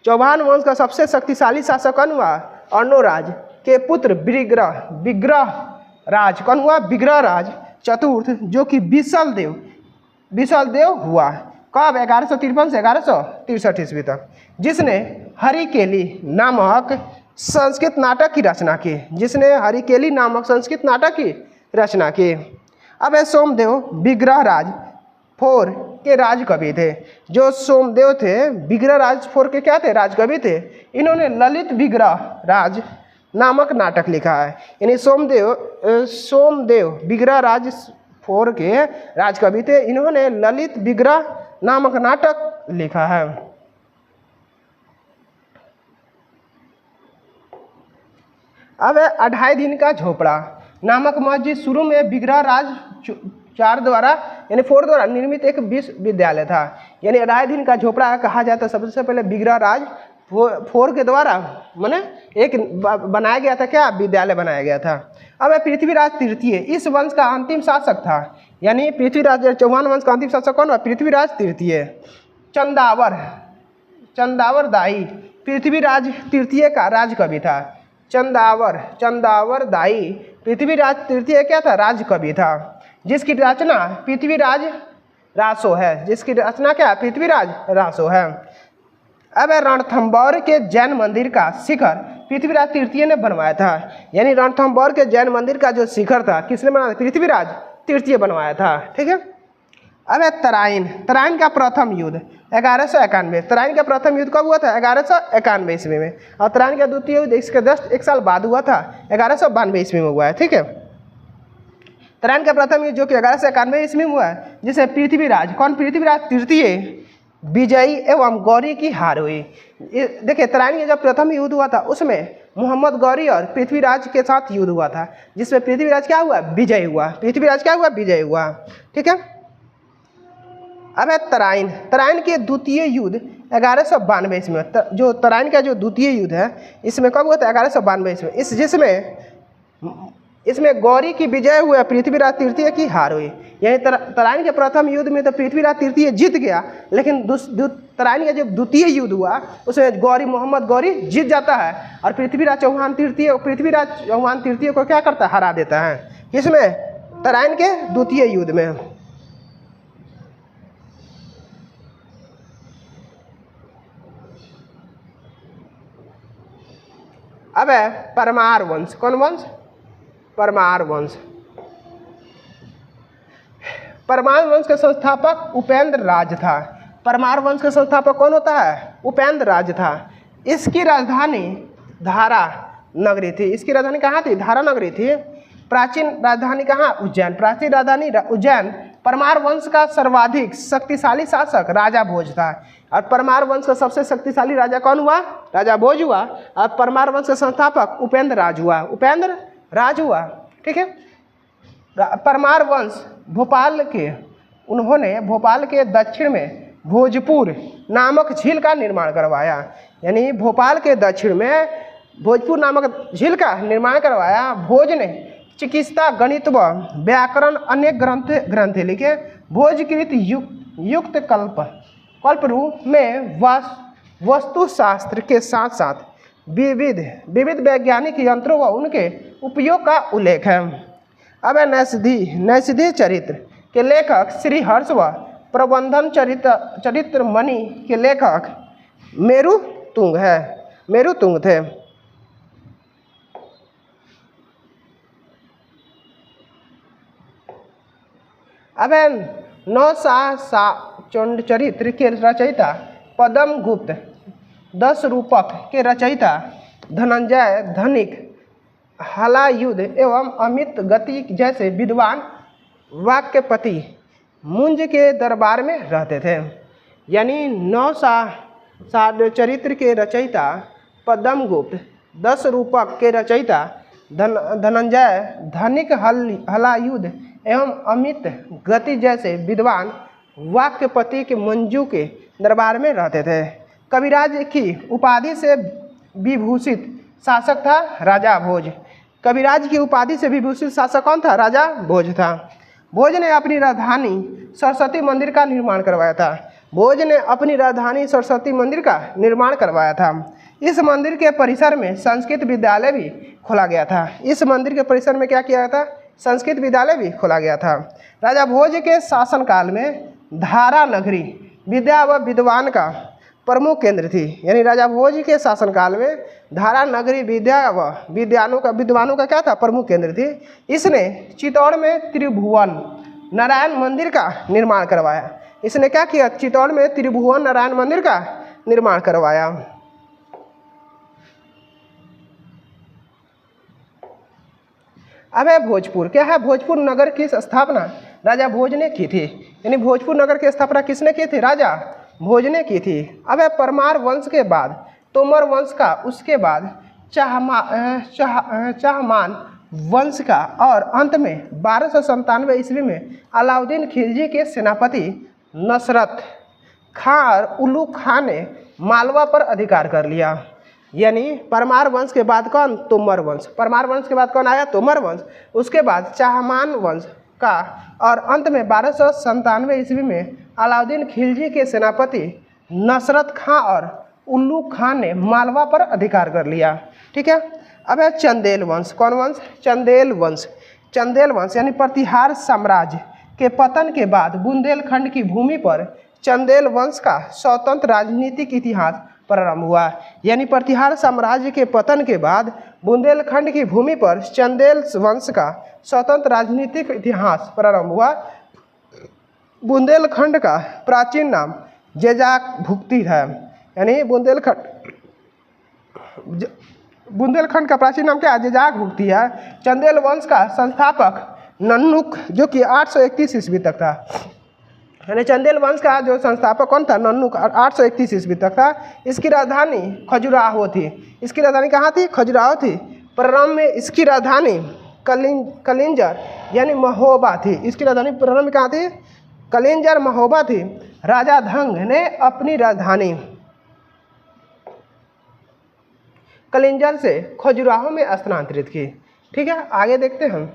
चौहान वंश का सबसे शक्तिशाली शासक कौन हुआ, अर्णोराज के पुत्र विग्रह राज। कौन हुआ, विग्रह राज चतुर्थ, जो कि विशलदेव हुआ। कब, 1153 से 1163 ईस्वी तक। जिसने हरिकेली नामक संस्कृत नाटक की रचना की। जिसने हरिकेली नामक संस्कृत नाटक की रचना की। अब है सोमदेव विग्रह राज फोर के राजकवि थे। जो सोमदेव थे विग्रह राज फोर के क्या थे, राजकवि थे। इन्होंने ललित विग्रह राज नामक नाटक लिखा है। यानी सोमदेव विग्रह राज फोर के राजकवि थे। इन्होंने ललित विग्रह नामक नाटक लिखा है। अब है 2.5 दिन का झोपड़ा नामक मस्जिद शुरू में विग्रह राज 4 द्वारा यानी 4 द्वारा निर्मित एक विश्वविद्यालय था। यानी 2.5 दिन का झोपड़ा कहा जाता है। सबसे पहले विग्रह राज 4 के द्वारा माने एक बनाया गया था, क्या, विद्यालय बनाया गया था। अब है पृथ्वीराज तृतीय, इस वंश का अंतिम शासक था। यानी पृथ्वीराज चौहान वंश का अंतिम शासक कौन हुआ, पृथ्वीराज तृतीय। चंदावर दाई पृथ्वीराज तृतीय का राजकवि था। चंदावर दाई पृथ्वीराज तृतीय क्या था, राजकवि था। जिसकी रचना पृथ्वीराज रासो है। जिसकी रचना क्या, पृथ्वीराज रासो है। अब रणथंभौर के जैन मंदिर का शिखर पृथ्वीराज तृतीय ने बनवाया था। यानी रणथंभौर के जैन मंदिर का जो शिखर था किसने बनाया, पृथ्वीराज तृतीय बनवाया था। ठीक है। अब तराइन का प्रथम युद्ध 1191। तराइन का प्रथम युद्ध कब हुआ था, 1191 ईस्वी में। और तराइन का द्वितीय युद्ध इसके 1 साल बाद हुआ था, 1192 ईस्वी में हुआ है। ठीक है। तराइन का प्रथम युद्ध जो कि 1191 ईस्वी में हुआ है, जिसे पृथ्वीराज तृतीय विजयी एवं गौरी की हार हुई। देखिए तराइन के जब प्रथम युद्ध हुआ था उसमें मोहम्मद गौरी और पृथ्वीराज के साथ युद्ध हुआ था, जिसमें पृथ्वीराज क्या हुआ, विजय हुआ। पृथ्वीराज क्या हुआ, विजय हुआ। ठीक है। अब है तराइन। तराइन के द्वितीय युद्ध 1192 ईस्वी में, जो तराइन का जो द्वितीय युद्ध है इसमें कब हुआ था? 1192 ईस्वी में। इसमें गौरी की विजय हुआ, पृथ्वीराज तृतीय की हार हुई। यानी तराइन के प्रथम युद्ध में तो पृथ्वीराज तृतीय जीत गया, लेकिन तराइन का जो द्वितीय युद्ध हुआ उसमें मोहम्मद गौरी जीत जाता है और पृथ्वीराज चौहान तृतीय को क्या करता है? हरा देता है। इसमें तराइन के द्वितीय युद्ध में। अब है परमार वंश। कौन वंश? परमार वंश। परमार वंश के संस्थापक उपेंद्र राज था। परमार वंश के संस्थापक कौन होता है? उपेंद्र राज था। इसकी राजधानी धारा नगरी थी। इसकी राजधानी कहाँ थी? धारा नगरी थी। प्राचीन राजधानी कहाँ? उज्जैन। प्राचीन राजधानी उज्जैन। परमार वंश का सर्वाधिक शक्तिशाली शासक राजा भोज था। और परमार वंश का सबसे शक्तिशाली राजा कौन हुआ? राजा भोज हुआ। और परमार वंश का संस्थापक उपेंद्र राज हुआ। उपेंद्र राज हुआ, ठीक है। परमार वंश उन्होंने भोपाल के दक्षिण में भोजपुर नामक झील का निर्माण करवाया। यानी भोपाल के दक्षिण में भोजपुर नामक झील का निर्माण करवाया। भोज ने चिकित्सा, गणित व व्याकरण अनेक ग्रंथ लिखे। भोजकृत युक्त कल्प रूप में वस्तु शास्त्र के साथ साथ विविध वैज्ञानिक यंत्रों व उनके उपयोग का उल्लेख है। अब नैषधीय चरित्र के लेखक श्री हर्ष व प्रबंधन चरित्र मणि के लेखक मेरुतुंग थे। अब चरित्र के रचयिता पद्म गुप्त, 10 रूपक के रचयिता धनंजय, धनिक, हलायुध एवं अमित गति जैसे विद्वान वाक्यपति मुंज के दरबार में रहते थे। यानी 9 चरित्र के रचयिता पद्म गुप्त, 10 रूपक के रचयिता धनंजय, धनिक, हलायुध एवं अमित गति जैसे विद्वान वाक्यपति के मंजू के दरबार में रहते थे। कविराज की उपाधि से विभूषित शासक था राजा भोज। कविराज की उपाधि से विभूषित शासक कौन था? राजा भोज था। भोज ने अपनी राजधानी सरस्वती मंदिर का निर्माण करवाया था। भोज ने अपनी राजधानी सरस्वती मंदिर का निर्माण करवाया था। इस मंदिर के परिसर में संस्कृत विद्यालय भी खोला गया था। इस मंदिर के परिसर में क्या किया था? संस्कृत विद्यालय भी खोला गया था। राजा भोज के शासनकाल में धारा नगरी विद्या व विद्वान का प्रमुख केंद्र थी। यानी राजा भोज के शासनकाल में धारा नगरी विद्या व विद्वानों का क्या था? प्रमुख केंद्र थी। इसने चित्तौड़ में त्रिभुवन नारायण मंदिर का निर्माण करवाया। इसने क्या किया? चित्तौड़ में त्रिभुवन नारायण मंदिर का निर्माण करवाया। अब है भोजपुर। क्या है? भोजपुर नगर की स्थापना राजा भोज ने की थी। यानी भोजपुर नगर की स्थापना किसने की थी? राजा भोज ने की थी। अब है परमार वंश के बाद तोमर वंश का, उसके बाद चाहमान वंश का और अंत में 1297 ईस्वी में अलाउद्दीन खिलजी के सेनापति नसरत खां और उल्लू खां ने मालवा पर अधिकार कर लिया। यानी परमार वंश के बाद कौन? तोमर वंश। परमार वंश के बाद कौन आया? तोमर वंश। उसके बाद चाहमान वंश का और अंत में 1297 ईस्वी में अलाउद्दीन खिलजी के सेनापति नसरत खां और उल्लू खां ने मालवा पर अधिकार कर लिया। ठीक है। अब है चंदेल वंश। कौन वंश? चंदेल वंश। चंदेल वंश यानी प्रतिहार साम्राज्य के पतन के बाद बुंदेलखंड की भूमि पर चंदेल वंश का स्वतंत्र राजनीतिक इतिहास प्रारंभ हुआ। यानी प्रतिहार साम्राज्य के पतन के बाद बुंदेलखंड की भूमि पर चंदेल वंश का स्वतंत्र राजनीतिक इतिहास प्रारंभ हुआ। बुंदेलखंड का प्राचीन नाम जेजाक भुक्ति है। यानी बुंदेलखंड का प्राचीन नाम क्या है? जेजाक भुक्ति है। चंदेल वंश का संस्थापक नन्नुक, जो कि 831 ईस्वी तक था। यानी चंदेल वंश का जो संस्थापक कौन था? नन्नुक, और 831 ईस्वी तक था। इसकी राजधानी खजुराहो थी। इसकी राजधानी कहाँ थी? खजुराहो थी। प्रारंभ में इसकी राजधानी कलिंजर यानी महोबा थी। इसकी राजधानी प्रारंभ में कहाँ थी? कलिंजर महोबा थी। राजा धंग ने अपनी राजधानी कलिंजर से खजुराहो में स्थानांतरित की। ठीक है, आगे देखते हैं।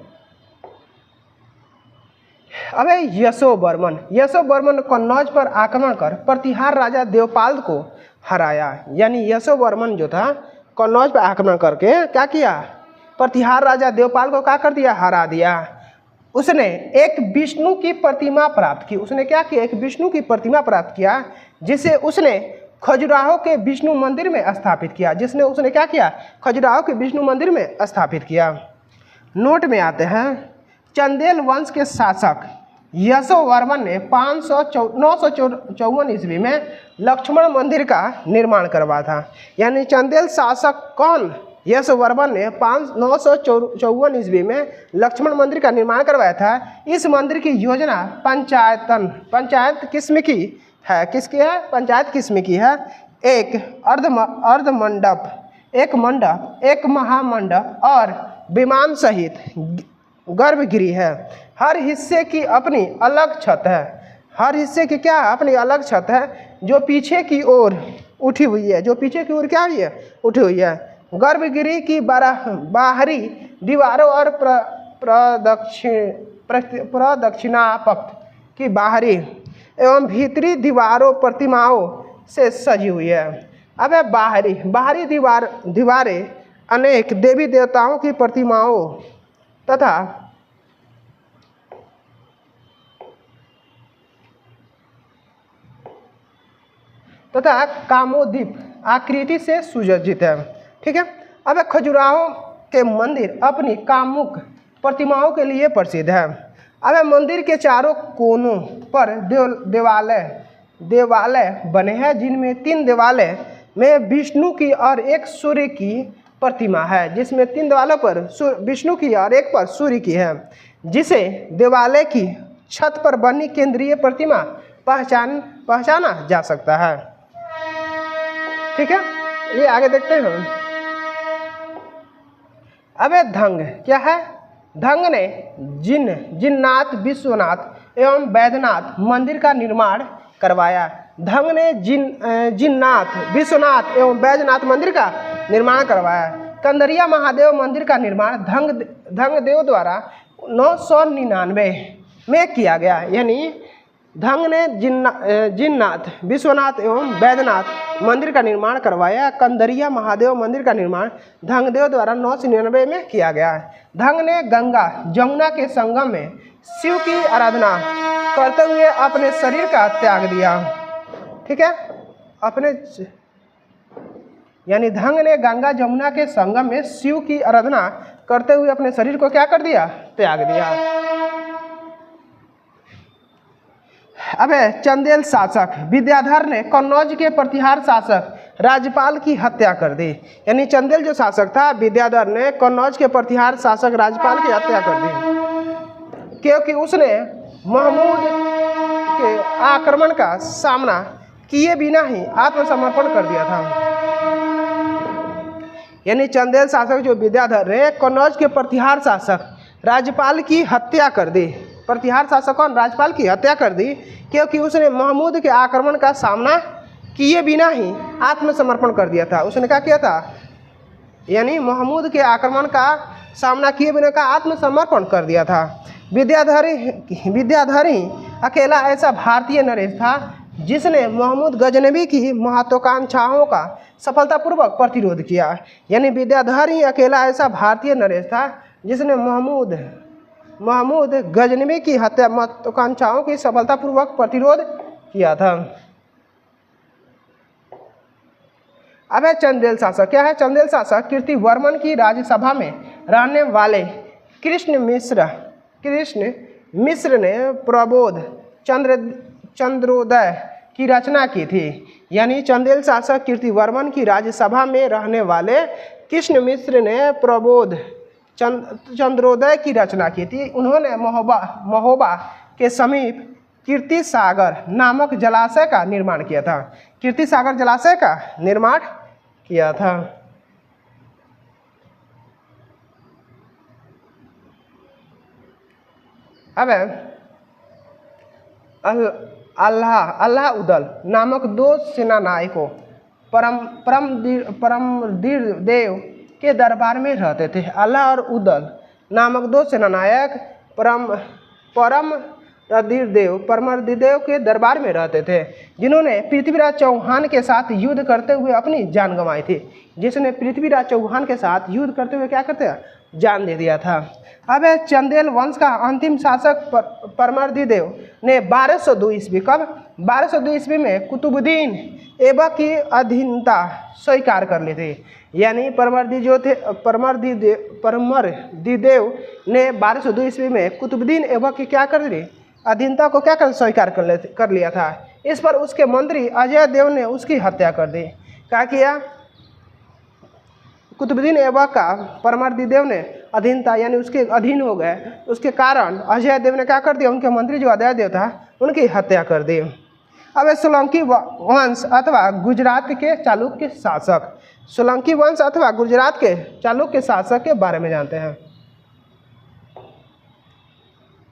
अबे यशोवर्मन कन्नौज पर आक्रमण कर प्रतिहार राजा देवपाल को हराया। यानी यशोवर्मन जो था कन्नौज पर आक्रमण करके क्या किया? प्रतिहार राजा देवपाल को क्या कर दिया? हरा दिया। उसने एक विष्णु की प्रतिमा प्राप्त की। उसने क्या किया? एक विष्णु की प्रतिमा प्राप्त किया, जिसे उसने खजुराहो के विष्णु मंदिर में स्थापित किया। उसने क्या किया? खजुराहो के विष्णु मंदिर में स्थापित किया। नोट में आते हैं, चंदेल वंश के शासक यशोवर्मन ने 954 ईस्वी में लक्ष्मण मंदिर का निर्माण करवाया था। यानी चंदेल शासक कौन? यशोवर्मन ने 954 ईस्वी में लक्ष्मण मंदिर का निर्माण करवाया था। इस मंदिर की योजना पंचायत किस्म की है। किसकी है? पंचायत किस्म की है। एक अर्ध मंडप, एक मंडप, एक महामंडप और विमान सहित गर्भगृह है। हर हिस्से की अपनी अलग छत है। हर हिस्से की क्या? अपनी अलग छत है, जो पीछे की ओर उठी हुई है। जो पीछे की ओर क्या हुई है? उठी हुई है। गर्भगृह की बाहरी दीवारों और प्रदक्षिणापथ की बाहरी एवं भीतरी दीवारों प्रतिमाओं से सजी हुई है। अब है बाहरी दीवारें अनेक देवी देवताओं की प्रतिमाओं तथा कामोद्दीप आकृति से सुसज्जित है। ठीक है। अब खजुराहो के मंदिर अपनी कामुक प्रतिमाओं के लिए प्रसिद्ध है। अब मंदिर के चारों कोनों पर देवालय बने हैं, जिनमें 3 देवालय में विष्णु की और एक सूर्य की प्रतिमा है। जिसमें 3 देवालों पर विष्णु की और एक पर सूर्य की है, जिसे देवालय की छत पर बनी केंद्रीय प्रतिमा पहचाना जा सकता है। ठीक है, ये आगे देखते हैं। अब धंग क्या है? धंग ने जिननाथ, विश्वनाथ एवं वैद्यनाथ मंदिर का निर्माण करवाया। धंग ने जिननाथ, विश्वनाथ एवं वैद्यनाथ मंदिर का निर्माण करवाया। कंदरिया महादेव मंदिर का निर्माण धंगदेव द्वारा 999 में किया गया। यानी धंग ने जिननाथ, विश्वनाथ एवं वैद्यनाथ मंदिर का निर्माण करवाया। कंदरिया महादेव मंदिर का निर्माण धंगदेव द्वारा 999 में किया गया। धंग ने गंगा जमुना के संगम में शिव की आराधना करते हुए अपने शरीर का त्याग दिया। ठीक है, यानी धंग ने गंगा जमुना के संगम में शिव की आराधना करते हुए अपने शरीर को क्या कर दिया? त्याग दिया। अब चंदेल शासक विद्याधर ने कन्नौज के प्रतिहार शासक राज्यपाल की हत्या कर दी। यानी चंदेल जो शासक था विद्याधर ने कन्नौज के प्रतिहार शासक राज्यपाल की हत्या कर दी, क्योंकि उसने महमूद के आक्रमण का सामना किए बिना ही आत्मसमर्पण कर दिया था। यानी चंदेल शासक जो विद्याधर ने कन्नौज के प्रतिहार शासक राज्यपाल की हत्या कर दी। प्रतिहार शासक कौन? राज्यपाल की हत्या कर दी, क्योंकि उसने महमूद के आक्रमण का सामना किए बिना ही आत्मसमर्पण कर दिया था। उसने क्या किया था? यानी महमूद के आक्रमण का सामना किए बिना का आत्मसमर्पण कर दिया था। विद्याधरी अकेला ऐसा भारतीय नरेश था जिसने महमूद गजनवी की महत्वाकांक्षाओं का सफलतापूर्वक प्रतिरोध किया। यानी विद्याधरी अकेला ऐसा भारतीय नरेश था जिसने महमूद गजनवी की हत्या महत्वाकांक्षाओं की सफलतापूर्वक प्रतिरोध किया था। अब है चंदेल शासक क्या है? चंदेल शासक कीर्तिवर्मन की राज्यसभा में रहने वाले कृष्ण मिश्र ने प्रबोध चंद्रोदय की रचना की थी। यानी चंदेल शासक कीर्तिवर्मन की राज्यसभा में रहने वाले कृष्ण मिश्र ने प्रबोध चंद्रोदय की रचना की थी। उन्होंने महोबा के समीप कीर्ति सागर नामक जलाशय का निर्माण किया था। कीर्ति सागर जलाशय का निर्माण किया था। अब अल्लाह उदल नामक 2 सेनानायकों परमदीर देव के दरबार में रहते थे। अल्लाह और उदल नामक 2 सेनानायक परमदीर देव के दरबार में रहते थे, जिन्होंने पृथ्वीराज चौहान के साथ युद्ध करते हुए अपनी जान गंवाई थी। जिसने पृथ्वीराज चौहान के साथ युद्ध करते हुए क्या करते हैं, जान दे दिया था। अब चंदेल वंश का अंतिम शासक परमर्दी देव ने 1202 ईस्वी कब 1202 ईस्वी में कुतुबुद्दीन ऐबक की अधीनता स्वीकार कर ली थी। यानी परमर्दी देव ने 1202 ईस्वी में कुतुबुद्दीन ऐबक की क्या कर दी, अधीनता को क्या कर स्वीकार कर लिया था। इस पर उसके मंत्री अजय देव ने उसकी हत्या कर दी। क्या किया, कुतुबुद्दीन ऐबक का परमर्दी देव ने अधीनता यानी उसके अधीन हो गए, उसके कारण अजय देव ने क्या कर दिया, उनके मंत्री जो अजय देव था उनकी हत्या कर दी। अब सोलंकी वंश अथवा गुजरात के चालुक्य शासक, सोलंकी वंश अथवा गुजरात के चालुक्य शासक के बारे में जानते हैं।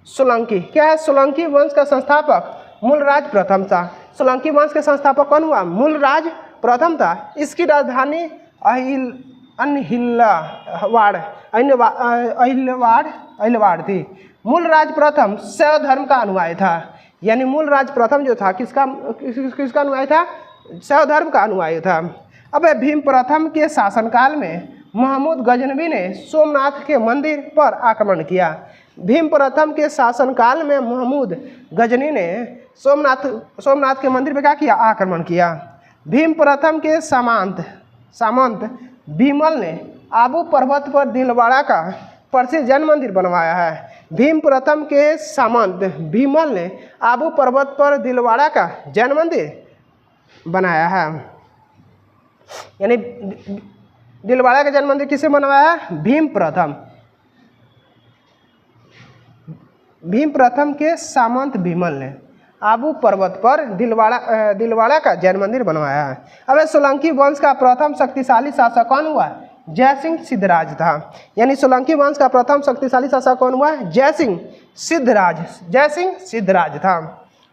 सोलंकी क्या है, सोलंकी वंश का संस्थापक मूलराज प्रथम था। सोलंकी वंश के संस्थापक कौन हुआ, मूलराज प्रथम था। इसकी राजधानी अहिलवाड़ थी। मूलराज प्रथम शैव धर्म का अनुयायी था। यानी मूलराज प्रथम जो था किसका अनुयायी था, शैव धर्म का अनुयायी था। अब भीम प्रथम के शासनकाल में महमूद गजनवी ने सोमनाथ के मंदिर पर आक्रमण किया। भीम प्रथम के शासनकाल में महमूद गजनी ने सोमनाथ के मंदिर पर क्या किया, आक्रमण किया। भीम प्रथम के सामंत बीमल ने आबू पर्वत पर दिलवाड़ा का प्रसिद्ध जैन मंदिर बनवाया है। भीम प्रथम के सामंत बीमल ने आबू पर्वत पर दिलवाड़ा का जैन मंदिर बनाया है। यानी दिलवाड़ा का जैन मंदिर किसने बनवाया है, भीम प्रथम के सामंत बीमल ने आबू पर्वत पर दिलवाड़ा का जैन मंदिर बनवाया है। अब सोलंकी वंश का प्रथम शक्तिशाली शासक कौन हुआ, जयसिंह सिद्धराज था। यानी सोलंकी वंश का प्रथम शक्तिशाली शासक कौन हुआ, जयसिंह सिद्धराज था।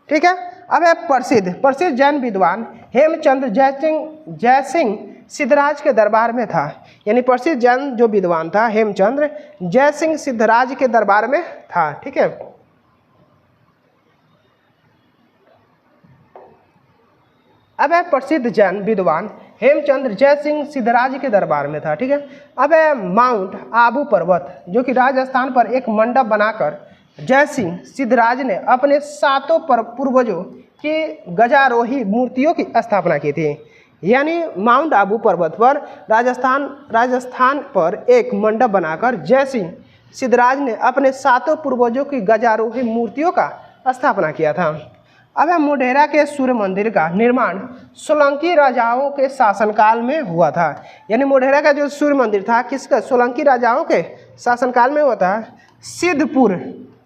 ठीक है। अब प्रसिद्ध जैन विद्वान हेमचंद्र जयसिंह सिद्धराज के दरबार में था। यानी प्रसिद्ध जैन जो विद्वान था हेमचंद्र जयसिंह सिद्धराज के दरबार में था। ठीक है। अब प्रसिद्ध जैन विद्वान हेमचंद्र जयसिंह सिद्धराज के दरबार में था। ठीक है। अब माउंट आबू पर्वत जो कि राजस्थान पर एक मंडप बनाकर जयसिंह सिद्धराज ने अपने 7 पूर्वजों की गजारोही मूर्तियों की स्थापना की थी। यानी माउंट आबू पर्वत पर राजस्थान पर एक मंडप बनाकर जयसिंह सिद्धराज ने अपने 7 पूर्वजों की गजारोही मूर्तियों का स्थापना किया था। अब मोढेरा के सूर्य मंदिर का निर्माण सोलंकी राजाओं के शासनकाल में हुआ था। यानी मोढेरा का जो सूर्य मंदिर था किसका, सोलंकी राजाओं के शासनकाल में हुआ था। सिद्धपुर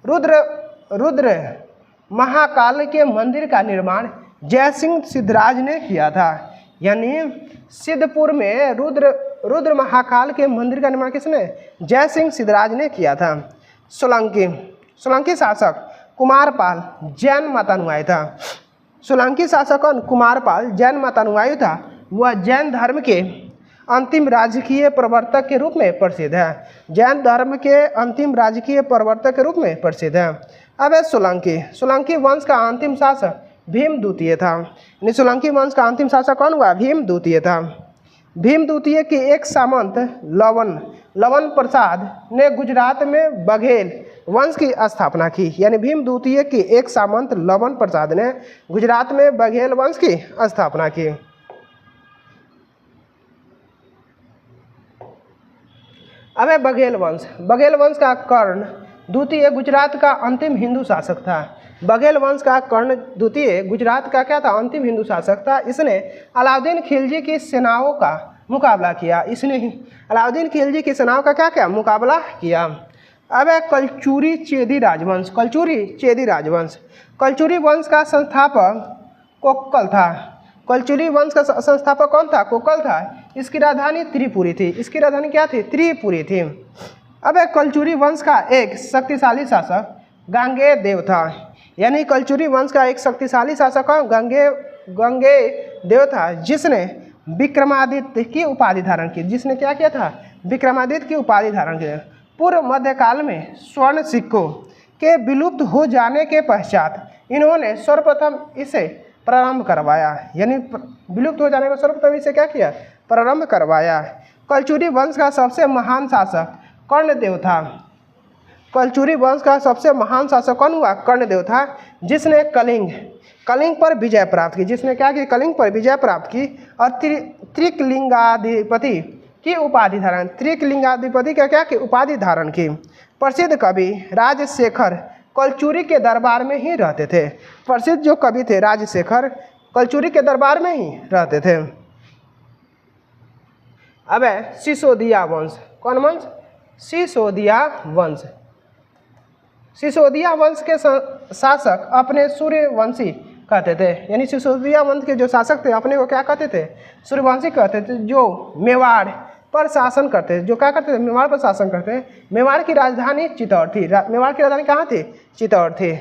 रुद्र महाकाल के मंदिर का निर्माण जयसिंह सिद्धराज ने किया था। यानी सिद्धपुर में रुद्र महाकाल के मंदिर का निर्माण किसने, जयसिंह सिद्धराज ने किया था। सोलंकी शासक कुमारपाल जैन मतानुयायी था। सोलंकी शासक कुमारपाल जैन मतानुयायी था। वह जैन धर्म के अंतिम राजकीय प्रवर्तक के रूप में प्रसिद्ध है। जैन धर्म के अंतिम राजकीय प्रवर्तक के रूप में प्रसिद्ध है। अब सोलंकी वंश का अंतिम शासक भीम द्वितीय था। सोलंकी वंश का अंतिम शासक कौन हुआ, भीम द्वितीय था। भीम द्वितीय के एक सामंत लवन प्रसाद ने गुजरात में बघेल वंश की स्थापना की। यानी भीम द्वितीय के एक सामंत लवन प्रसाद ने गुजरात में बघेल वंश की स्थापना की। अब बघेल वंश का कर्ण द्वितीय गुजरात का अंतिम हिंदू शासक था। बघेल वंश का कर्ण द्वितीय गुजरात का क्या था, अंतिम हिंदू शासक था। इसने अलाउद्दीन खिलजी की सेनाओं का मुकाबला किया। अलाउद्दीन खिलजी की सेनाओं का क्या मुकाबला किया। अब कलचुरी चेदी राजवंश कलचुरी वंश का संस्थापक कोक्कल था। कलचुरी वंश का संस्थापक कौन था, कोक्कल था। इसकी राजधानी त्रिपुरी थी। इसकी राजधानी क्या थी, त्रिपुरी थी। अब कलचुरी वंश का एक शक्तिशाली शासक गांगेय देव था। यानी कलचुरी वंश का एक शक्तिशाली शासक गांगेय देव था, जिसने विक्रमादित्य की उपाधि धारण की। जिसने क्या किया था? विक्रमादित्य की उपाधि धारण की। पूर्व मध्यकाल में स्वर्ण सिक्कों के विलुप्त हो जाने के पश्चात इन्होंने सर्वप्रथम इसे प्रारंभ करवाया। यानी विलुप्त हो जाने पर सर्वप्रथम इसे क्या किया? प्रारंभ करवाया। कलचुरी वंश का सबसे महान शासक कर्णदेव था। कलचुरी वंश का सबसे महान शासक कौन हुआ? कर्णदेव था, जिसने कलिंग पर विजय प्राप्त की। जिसने क्या की? कलिंग पर विजय प्राप्त की और त्रिकलिंगाधिपति की उपाधि धारण। त्रिकलिंगाधिपति का क्या की? उपाधि धारण की। प्रसिद्ध कवि राजशेखर कलचुरी के दरबार में ही रहते थे। प्रसिद्ध जो कवि थे राजशेखर कलचुरी के दरबार में ही रहते थे। अब है सिसोदिया वंश। कौन वंश? सिसोदिया वंश। सिसोदिया वंश के शासक अपने सूर्यवंशी कहते थे। यानी सिसोदिया वंश के जो शासक थे अपने को क्या कहते थे? सूर्यवंशी कहते थे, जो मेवाड़ पर शासन करते थे। जो क्या करते थे? मेवाड़ पर शासन करते। मेवाड़ की राजधानी चित्तौड़ थी। मेवाड़ की राजधानी कहाँ थी? चित्तौड़ थी।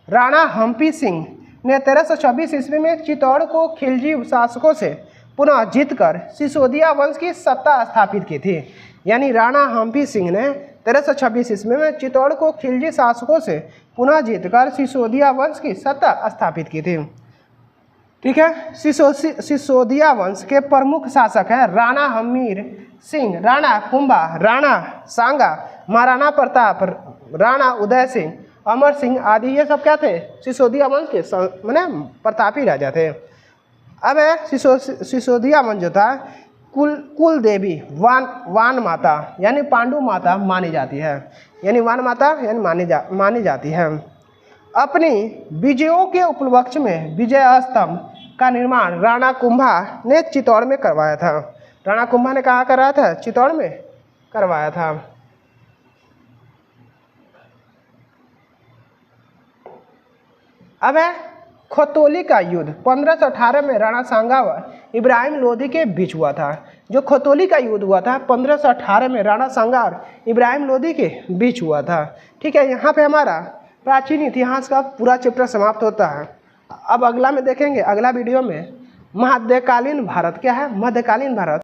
राणा हम्पी सिंह ने 1326 ईस्वी में चित्तौड़ को खिलजी शासकों से पुनः जीतकर सिसोदिया वंश की सत्ता स्थापित की थी। यानी राणा हम्पी सिंह ने 1326 ईस्वी में चित्तौड़ को खिलजी शासकों से पुनः जीतकर सिसोदिया वंश की सत्ता स्थापित की थी। ठीक है। सिसोदिया वंश के प्रमुख शासक हैं राणा हमीर सिंह, राणा कुंभा, राणा सांगा, महाराणा प्रताप, राणा उदय सिंह, अमर सिंह आदि। ये सब क्या थे? सिसोदिया वंश के माने प्रतापी राजा थे। अब है सिसोदिया वंश जो था कुल देवी वान माता यानी पांडु माता मानी जाती है। यानी वान माता यानी मानी जाती है। अपनी विजयों के उपलक्ष्य में विजय स्तंभ का निर्माण राणा कुंभा ने चित्तौड़ में करवाया था। राणा कुंभा ने कहाँ कराया था? चित्तौड़ में करवाया था। अब है खतौली का युद्ध 1518 में राणा सांगा व इब्राहिम लोदी के बीच हुआ था। जो खतौली का युद्ध हुआ था 1518 में राणा सांगा और इब्राहिम लोदी के बीच हुआ था। ठीक है। यहाँ पे हमारा प्राचीन इतिहास का पूरा चैप्टर समाप्त होता है। अब अगला में देखेंगे, अगला वीडियो में मध्यकालीन भारत क्या है? मध्यकालीन भारत